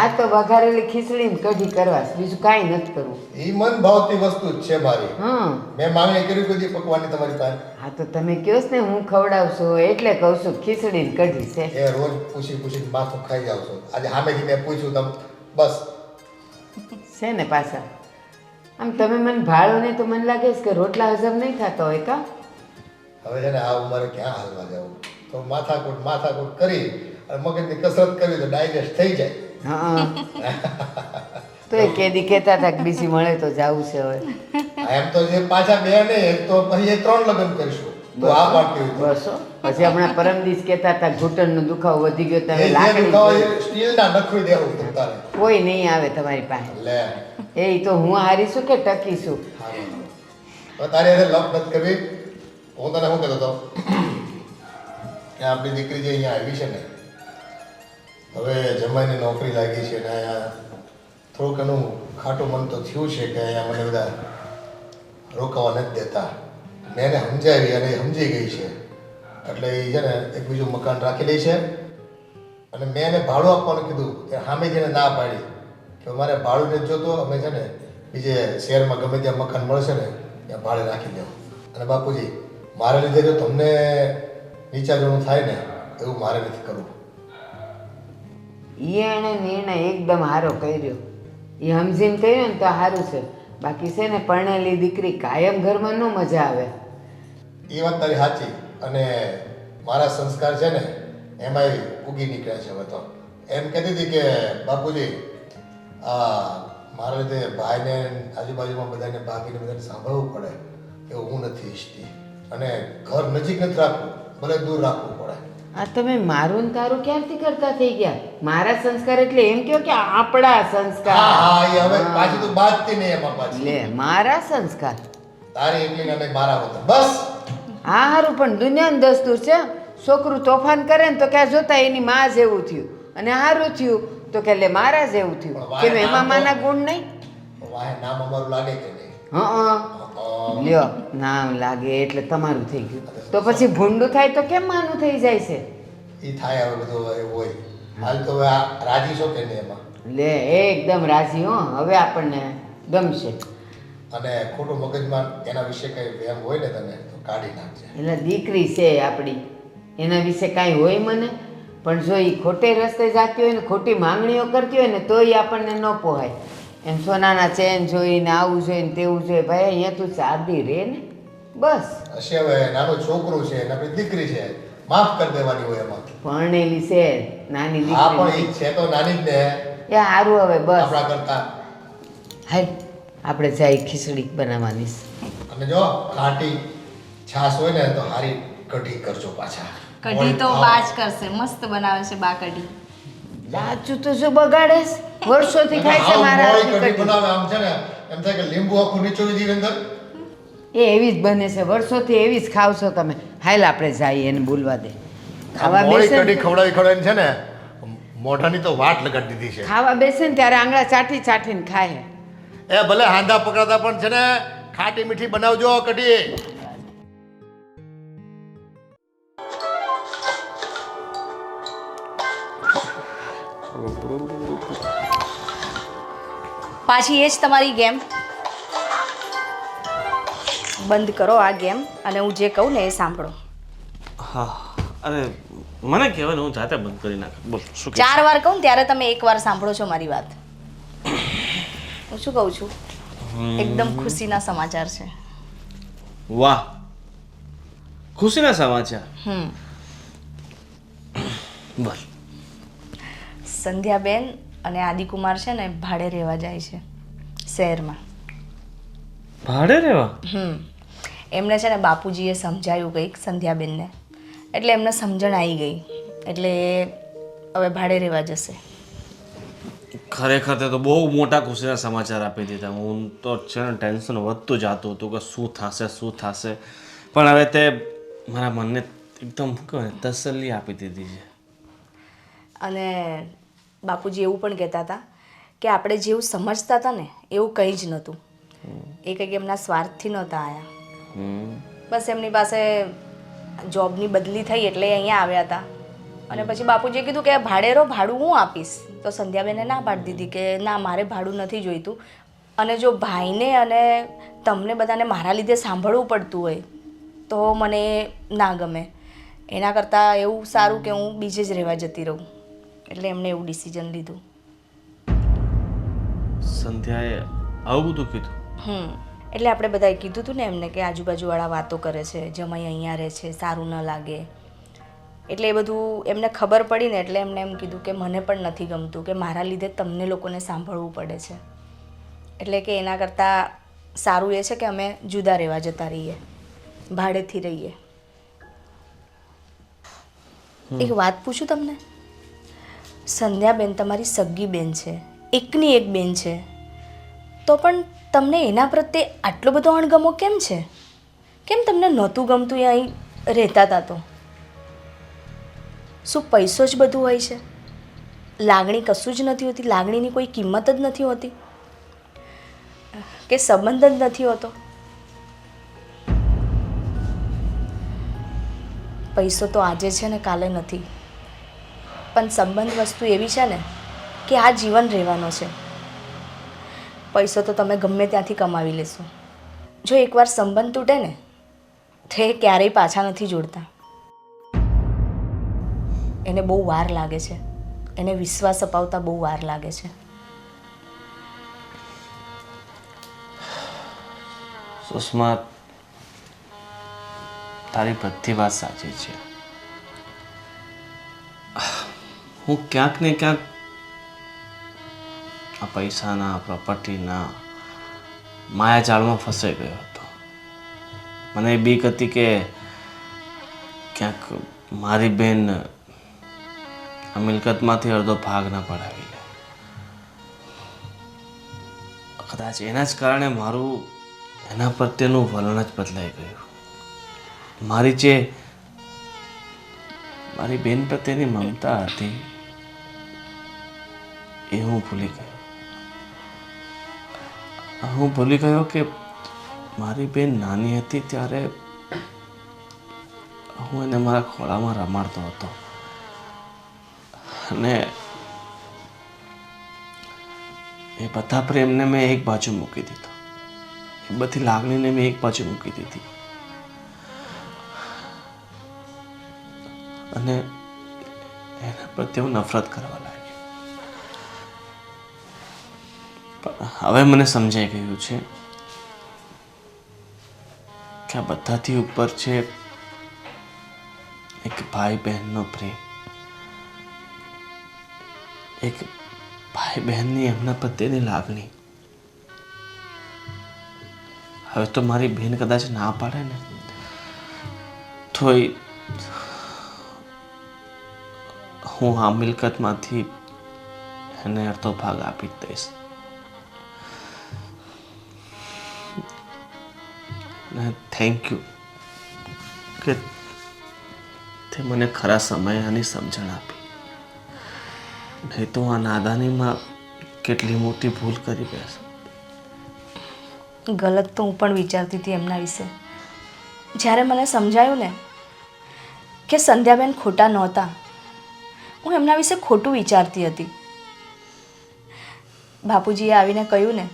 આ તો વઘારેલી ખીચડી ને કઢી કરવા છે, બીજું કાંઈ નથી કરવું. એ મન ભાવતી વસ્તુ જ છે મારી. હા મેં માંગણી કરી કોઈ દી પકવાની તમારી પાસે? હા તો તમે કહો ને હું ખવડાવશું એટલે કહું છું ખીચડી ને કઢી છે. એ રોજ પૂછીને માથું ખાઈ જાવ છો. આજે સામેથી મેં પૂછ્યું તમે બસ છે ને પાછા આમ તમે મને ભાળો ને તો મને લાગે છે કે રોટલા હજમ નહીં થતા હોય કા. હવે છે ને આ ઉંમરે ક્યાં હાલવા જવું, તો માથાકૂટ કરી અને મગજની કસરત કરી તો ડાયજેસ્ટ થઈ જાય. હા તો એ કેદી કહેતા હતા કે બીજી મળે તો જાવું છે હવે. એમ તો જે પાછા બે નહીં તો પછી એ 3 લગ્ન કરીશું તો આ પાર્ટી હોય. બસો પછી હમણાં પરમ દિવસ કહેતા હતા ઘૂંટણનો દુખાવો વધી ગયો તમે એ જે લાકડી દુખાવો જોઈ. એ સ્ટીલના નખવી દેવું તમ તારે. કોઈ નહીં આવે તમારી પાસે. લે એ તો હું હારીશું કે ટકીશું. હવે તારે એને લપ નથી કરવી. હું તને શું કહેતો હતો કે આપણી દીકરી જે અહીંયા આવી છે ને હવે જમાઈને નોકરી લાગી છે ને અહીંયા થોડુંક એનું ખાટું મન તો થયું છે કે અહીંયા મને બધા રોકાવા નથી દેતા. મેં એને સમજાવી અને એ સમજી ગઈ છે એટલે એ છે ને એક બીજું મકાન રાખી લે છે અને મેં એને ભાડું આપવાનું કીધું કે સામે જઈને ના પાડી કે અમારે ભાડું નથી જોતો, અમે છે ને બીજે શહેરમાં ગમે ત્યાં મકાન મળશે ને ત્યાં ભાડે રાખી દો. અને બાપુજી મારા લીધે જો તમને નીચા જણું થાય ને એવું મારે નથી કરવું. એણે નિર્ણય એકદમ સારો કર્યો. એ સમજીને કર્યો ને તો સારું છે. બાકી છે ને પરણેલી દીકરી કાયમ ઘરમાં ન મજા આવે. એ વાત તારી સાચી. અને મારા સંસ્કાર છે ને એમાંય ઉગી નીકળ્યા છે હવે તો. એમ કહેતી હતી કે બાપુજી મારા લીધે ભાઈને આજુબાજુમાં બધાને ભાભીને બધાને સાંભળવું પડે એવું હું નથી ઈચ્છતી. અને ઘર નજીક નથી રાખવું, ભલે દૂર રાખવું પડે. આ તમે મારું ને તારું ક્યારથી કરતા થઈ ગયા? મારા સંસ્કાર એટલે એમ કહો કે આપણા હા સંસ્કાર. હા એ હવે પાછી તું બાજતી નહીં એમાં પાછી. લે મારા સંસ્કાર. તારી એકલીના નહીં મારા હોતા બસ. હા સારું, પણ દુનિયાનું દસ્તુર છે. છોકરું તોફાન કરે ને તો ક્યાં જોતા એની માં જેવું થયું, અને સારું થયું તો કે લે મારા જેવું થયું. કેમ એમાં માના ગુણ નહીં? વાહે નામ અમારું લાગે કે નહીં? હા લ્યો, નામ લાગે એટલે તમારું થઈ ગયું. તો પછી ભૂંડું થાય તો કેમ માનું થઈ જાય છે? એ થાય હવે બધું એવું હોય. હાલ તો હવે આ રાજી છો કે નહીં એમાં? લે એકદમ રાજી હો, હવે આપણને ગમશે. અને ખોટું મગજમાં એના વિશે કઈ વહેમ હોય ને તને તો કાઢી નાખજે. એટલે દીકરી છે આપણી, એના વિશે કાંઈ હોય મને? પણ જો એ ખોટે રસ્તે જતી હોય ને ખોટી માંગણીઓ કરતી હોય ને તોય આપણને ન પોહાય. એમ સોનાના ચેન જોઈને આવું જોઈને તેવું જોઈએ. ભાઈ અહીંયા તું સાદી રે ને બસ. હશે હવે નાનું છોકરું છે ને આપણી દીકરી છે, માફ કરી દેવાની હોય એમાં. પરણેલી છે નાની હા પણ દીકરી. એ છે તો નાની જ ને એ સારું હવે બસ. આપણા કરતા. હાય આપણે જાય ખીચડી બનાવવાની છે. અને જો ખાટી છાશ હોય ને તો હારી કઢી કરજો પાછા. કઢી તો બા જ કરશે, મસ્ત બનાવે છે બા કઢી. લાચું તો શું બગાડેશ? વર્ષોથી ખાય છે મારા મોળી હાથની કઢી કઢી. બનાવે આમ છે ને એમ થાય કે લીંબુ આખું નીચોવી દીધી અંદર. એ એવી જ બને છે, વર્ષોથી એવી જ ખાવશો તમે. હાલ આપણે જઈએ એને બોલવા દે. ખાવા મોળી બેસે કઢી ને- ખવડાવીને છે ને મોઢાની તો વાટ લગાડી દીધી છે. ખાવા બેસે ને ત્યારે આંગળા ચાટી ચાટીને ખાય. એ ભલે હાંધા પકડાતા પણ છે ને ખાટી મીઠી બનાવજો કઢી. પાછી એ જ તમારી ગેમ. બંધ કરો આ ગેમ અને હું જે કહું ને એ સાંભળો. હા અરે મને કહેવાય ને હું જાતે બંધ કરી નાખ. બોલ શું કહે? 4 વાર કહું ને ત્યારે તમે 1 વાર સાંભળો છો મારી વાત. હું શું કહું છું? એકદમ ખુશીના સમાચાર છે. વાહ, ખુશીના સમાચાર. બોલ. સંધ્યાબેન અને આદિકુમાર છે ને ભાડે રહેવા જાય છે શહેરમાં. ભાડે રહેવા? એમને છે ને બાપુજીએ સમજાયું કંઈક સંધ્યાબેનને, એટલે એમને સમજણ આવી ગઈ, એટલે એ હવે ભાડે રહેવા જશે. ખરેખર તે તો બહુ મોટા ખુશીના સમાચાર આપી દીધા. હું તો છે ને ટેન્શન વધતું જતું હતું કે શું થશે. પણ હવે તે મારા મનને એકદમ કહે તસલ્લી આપી દીધી છે. અને બાપુજી એવું પણ કહેતા હતા કે આપણે જેવું સમજતા હતા ને એવું કંઈ જ નહોતું. એ કંઈક એમના સ્વાર્થથી નહોતા આવ્યા. બસ એમની પાસે જોબની બદલી થઈ એટલે એ અહીંયા આવ્યા હતા. અને પછી બાપુજીએ કીધું કે ભાડે રહો, ભાડું હું આપીશ. તો સંધ્યાબેને ના પાડી દીધી કે ના, મારે ભાડું નથી જોઈતું. અને જો ભાઈને અને તમને બધાને મારા લીધે સાંભળવું પડતું હોય તો મને ના ગમે. એના કરતાં એવું સારું કે હું બીજે જ રહેવા જતી રહું. એટલે એમણે એવું ડિસિઝન લીધું. સંધ્યાએ આવું બધું કીધું? એટલે આપણે બધાએ કીધું હતું ને એમને કે આજુબાજુવાળા વાતો કરે છે, જમાઈ અહીંયા રહે છે, સારું ન લાગે. એટલે એ બધું એમને ખબર પડી ને એટલે એમને એમ કીધું કે મને પણ નથી ગમતું કે મારા લીધે તમને લોકોને સાંભળવું પડે છે. એટલે કે એના કરતાં સારું એ છે કે અમે જુદા રહેવા જતા રહીએ, ભાડેથી રહીએ. એક વાત પૂછું તમને? સંધ્યાબેન તમારી સગી બેન છે, એકની એક બેન છે, તો પણ તમને એના પ્રત્યે આટલો બધો અણગમો કેમ છે? કેમ તમને નહોતું ગમતું એ અહીં રહેતા હતા તો? શું પૈસો જ બધું હોય છે? લાગણી કશું જ નથી હોતી? લાગણીની કોઈ કિંમત જ નથી હોતી? કે સંબંધ જ નથી હોતો? પૈસો તો આજે છે ને કાલે નથી, પણ સંબંધ વસ્તુ એવી છે ને કે આ જીવન રહેવાનો છે. પૈસો તો તમે ગમે ત્યાંથી કમાવી લેશો. જો એકવાર સંબંધ તૂટે ને તો એ ક્યારેય પાછા નથી જોડતા. એને બહુ વાર લાગે છે, એને વિશ્વાસ અપાવતા બહુ વાર લાગે છે. સુષ્મા, તારી બધી વાત સાચી છે. હું ક્યાંક ને ક્યાંક આ પૈસાના, પ્રોપર્ટીના માયાજાળમાં ફસાઈ ગયો હતો. મને બીક હતી કે ક્યાંક મારી બેન આ મિલકતમાંથી અડધો ભાગ ના પડાવી લે. કદાચ એના જ કારણે મારું એના પ્રત્યેનું વલણ જ બદલાઈ ગયું. મારી બેન પ્રત્યેની મમતા હતી એ હું ભૂલી ગયો. હું ભૂલી ગયો કે મારી બેન નાની હતી ત્યારે હું એને મારા ખોળામાં રમાડતો હતો અને એ બધા પ્રેમને મેં એક બાજુ મૂકી દીધો. એ બધી લાગણીને મેં એક બાજુ મૂકી દીધી અને એના પ્રત્યે હું નફરત કરવા લાગ્યો. પણ હવે મને સમજાઈ ગયું છે કે આ બધાથી ઉપર છે એક ભાઈ બહેનનો પ્રેમ, એક ભાઈ બહેનની એમના પ્રત્યેની લાગણી. હવે તો મારી બહેન કદાચ ના પાડે ને તો હું આ મિલકતમાંથી એને અડધો ભાગ આપી જ દઈશ. થેન્ક યુ કે તે મને ખરા સમયે આની સમજણ આપી. નહીં તો આ નાદાનીમાં કેટલી મોટી ભૂલ કરી બેસ. ગલત તો હું પણ વિચારતી હતી એમના વિશે. જ્યારે મને સમજાયું ને કે સંધ્યાબેન ખોટા નહોતા, હું એમના વિશે ખોટું વિચારતી હતી. બાપુજીએ આવીને કહ્યું ને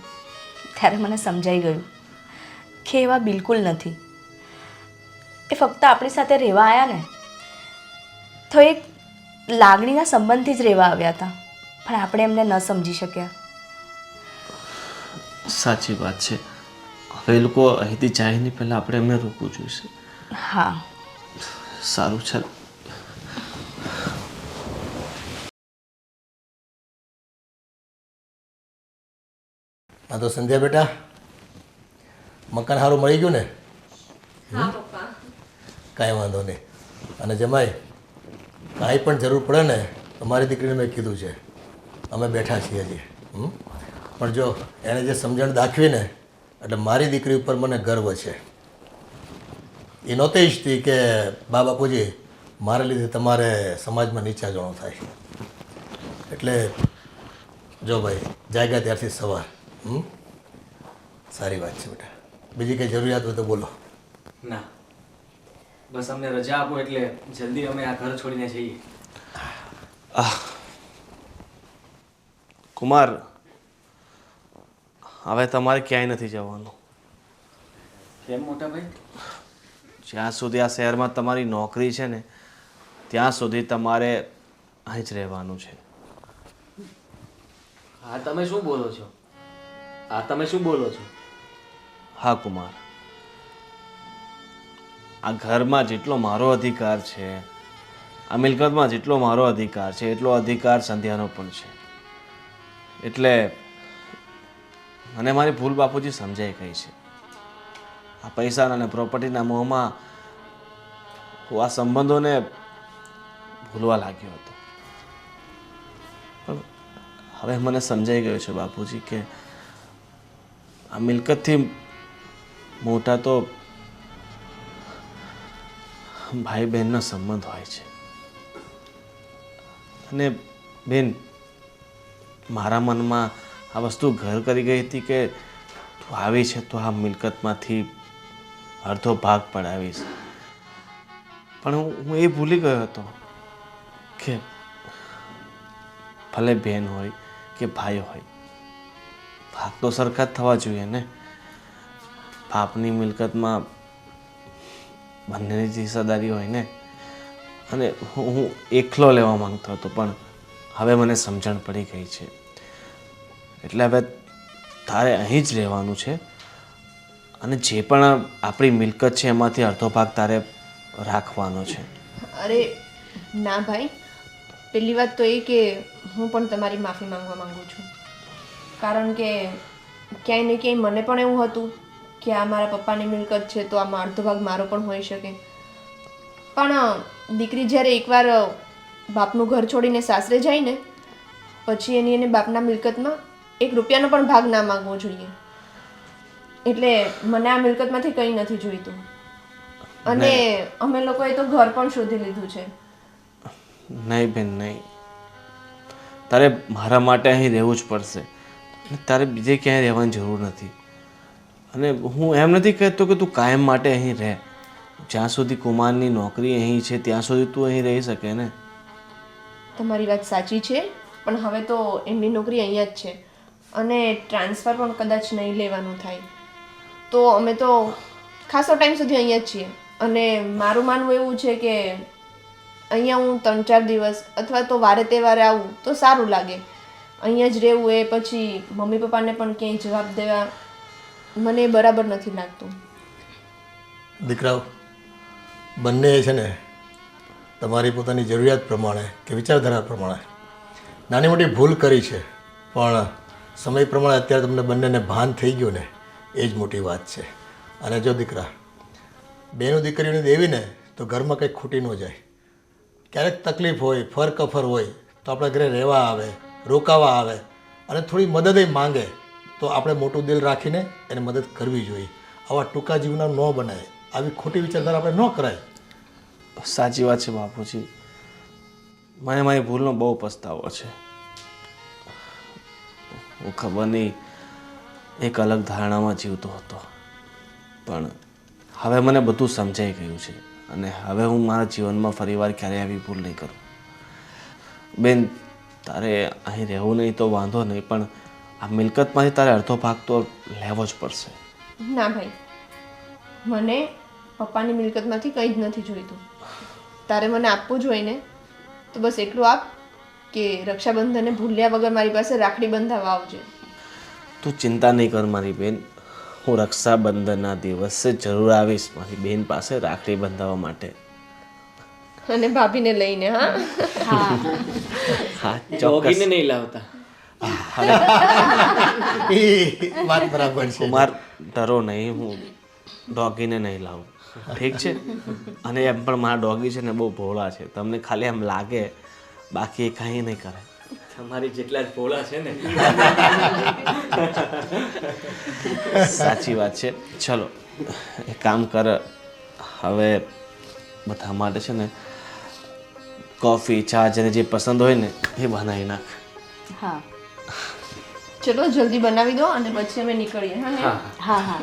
ત્યારે મને સમજાઈ ગયું કે એવા બિલકુલ નથી. એ ફક્ત આપણી સાથે રહેવા આવ્યા ને તો એક લાગણીના સંબંધથી જ રહેવા આવ્યા હતા, પણ આપણે એમને ન સમજી શક્યા. સાચી વાત છે. હવે એ લોકો અહીંથી જાય નહીં પહેલાં આપણે એમને રોકવું જોઈશે. હા, સારું છે. હા તો સંધ્યા બેટા, મકાન સારું મળી ગયું ને? કાંઈ વાંધો નહીં. અને જમાઈ, કાંઈ પણ જરૂર પડે ને તો મારી દીકરીને મેં કીધું છે, અમે બેઠા છીએ હજી. પણ જો એણે જે સમજણ દાખવી ને એટલે મારી દીકરી ઉપર મને ગર્વ છે. એ નહોતી ઈચ્છતી કે બા બાપુજી મારા લીધે તમારે સમાજમાં નીચા જણો થાય. એટલે જો ભાઈ, જાગ્યા ત્યારથી સવાર. સારી વાત છે બેટા. બીજી કંઈ જરૂરિયાત હોય તો બોલો. ના, બસ અમને રજા આપો એટલે જલ્દી અમે આ ઘર છોડીને જઈએ. કુમાર, હવે તમારે ક્યાંય નથી જવાનું. કેમ મોટા ભાઈ? જ્યાં સુધી આ શહેરમાં તમારી નોકરી છે ને ત્યાં સુધી તમારે અહીં જ રહેવાનું છે. હા, તમે શું બોલો છો? તમે શું બોલો છો? હા કુમાર, આ ઘરમાં જેટલો મારો અધિકાર છે, આ મિલકતમાં જેટલો મારો અધિકાર છે એટલો અધિકાર સંધ્યાનો પણ છે. એટલે મને મારી ભૂલ બાપુજી સમજાઈ ગઈ છે. આ પૈસાના અને પ્રોપર્ટીના મોહમાં હું આ સંબંધોને ભૂલવા લાગ્યો હતો. પણ હવે મને સમજાઈ ગયું છે બાપુજી કે આ મિલકતથી મોટા તો ભાઈ બહેનનો સંબંધ હોય છે. અને બેન, મારા મનમાં આ વસ્તુ ઘર કરી ગઈ હતી કે તું આવી છે તો આ મિલકતમાંથી અડધો ભાગ પડાવીશ. પણ હું એ ભૂલી ગયો હતો કે ભલે બહેન હોય કે ભાઈ હોય, ભાગ તો સરખા જ થવા જોઈએ ને. બાપની મિલકતમાં બંનેની હિસ્સાદારી હોય ને. અને હું એકલો લેવા માંગતો હતો, પણ હવે મને સમજણ પડી ગઈ છે. એટલે હવે તારે અહીં જ રહેવાનું છે અને જે પણ આપણી મિલકત છે એમાંથી અડધો ભાગ તારે રાખવાનો છે. અરે ના ભાઈ, પહેલી વાત તો એ કે હું પણ તમારી માફી માંગવા માંગુ છું, કારણ કે ક્યાંય ને ક્યાંય મને પણ એવું હતું કે આ મારા પપ્પાની મિલકત છે તો આમાં અડધો ભાગ મારો પણ હોઈ શકે. પણ દીકરી જ્યારે એકવાર બાપનું ઘર છોડીને સાસરે જાય ને પછી એની એને બાપના મિલકતમાં 1 રૂપિયાનો પણ ભાગ ના માંગવો જોઈએ. એટલે મને આ મિલકતમાંથી કંઈ નથી જોઈતું. અને અમે લોકોએ તો ઘર પણ શોધી લીધું છે. નહીં બેન, નહીં. તારે મારા માટે અહીં રહેવું જ પડશે. તારે બીજે ક્યાંય રહેવાની જરૂર નથી. અને હું એમ નથી કહેતો કે તું કાયમ માટે અહીં રહે. જ્યાં સુધી કુમારની નોકરી અહીં છે ત્યાં સુધી તું અહીં રહી શકે ને. તમારી વાત સાચી છે, પણ હવે તો એમની નોકરી અહીંયા જ છે અને ટ્રાન્સફર પણ કદાચ નહીં લેવાનું થાય. તો અમે તો ખાસો ટાઈમ સુધી અહીંયા જ છીએ. અને મારું માનવું એવું છે કે અહીંયા હું 3-4 દિવસ અથવા તો વારે તહેવારે આવું તો સારું લાગે. અહીંયા જ રહેવું એ પછી મમ્મી પપ્પાને પણ ક્યાંય જવાબ દેવા મને એ બરાબર નથી લાગતું. દીકરાઓ બંને છે ને તમારી પોતાની જરૂરિયાત પ્રમાણે કે વિચારધારા પ્રમાણે નાની મોટી ભૂલ કરી છે, પણ સમય પ્રમાણે અત્યારે તમને બંનેને ભાન થઈ ગયું ને એ જ મોટી વાત છે. અને જો દીકરા બેનું દીકરીઓની દેવી ને તો ઘરમાં કંઈક ખૂટી ન જાય. ક્યારેક તકલીફ હોય, ફર કફર હોય તો આપણા ઘરે રહેવા આવે, રોકાવા આવે અને થોડી મદદ માંગે તો આપણે મોટું દિલ રાખીને એને મદદ કરવી જોઈએ. આવા ટૂંકા જીવના ન બનાય, આવી ખોટી વિચારધારા આપણે ન કરાય. સાચી વાત છે બાપુજી. મને મારી ભૂલનો બહુ પસ્તાવો છે. હું ખબર નહીં એક અલગ ધારણામાં જીવતો હતો, પણ હવે મને બધું સમજાઈ ગયું છે અને હવે હું મારા જીવનમાં ફરીવાર ક્યારેય આવી ભૂલ નહીં કરું. બેન, તારે અહીં રહેવું નહીં તો વાંધો નહીં, પણ આ મિલકતમાંથી તારે અડધો ભાગ તો લેવો જ પડશે. ના ભાઈ, મને પપ્પાની મિલકતમાંથી કંઈ જ નથી જોઈતું. તારે મને આપવું જોઈએ ને તો બસ એટલું આપ કે રક્ષાબંધનને ભૂલ્યા વગર મારી પાસે રાખડી બંધાવવા આવજે. તું ચિંતા નહીં કર મારી બેન, હું રક્ષાબંધનના દિવસે જરૂર આવીશ મારી બેન પાસે રાખડી બંધાવવા માટે. અને ભાભીને લઈને. હા હા, ચોક્કસ. નહીં લાવતા. એ વાત બરાબર છે. કુમાર, ડરો નહીં, હું ડોગીને નહીં લાવું, ઠીક છે? અને એમ પણ મારા ડોગી છે ને બહુ ભોળા છે, તમને ખાલી એમ લાગે, બાકી એ કાંઈ નહીં કરે. તમારી જેટલા જ ભોળા છે ને. સાચી વાત છે. ચલો એક કામ કર, હવે બધા માટે છે ને કોફી, ચા જેને જે પસંદ હોય ને એ બનાવી નાખ. હા ચલો જલ્દી બનાવી દો અને પછી અમે નીકળીએ. હા હા હા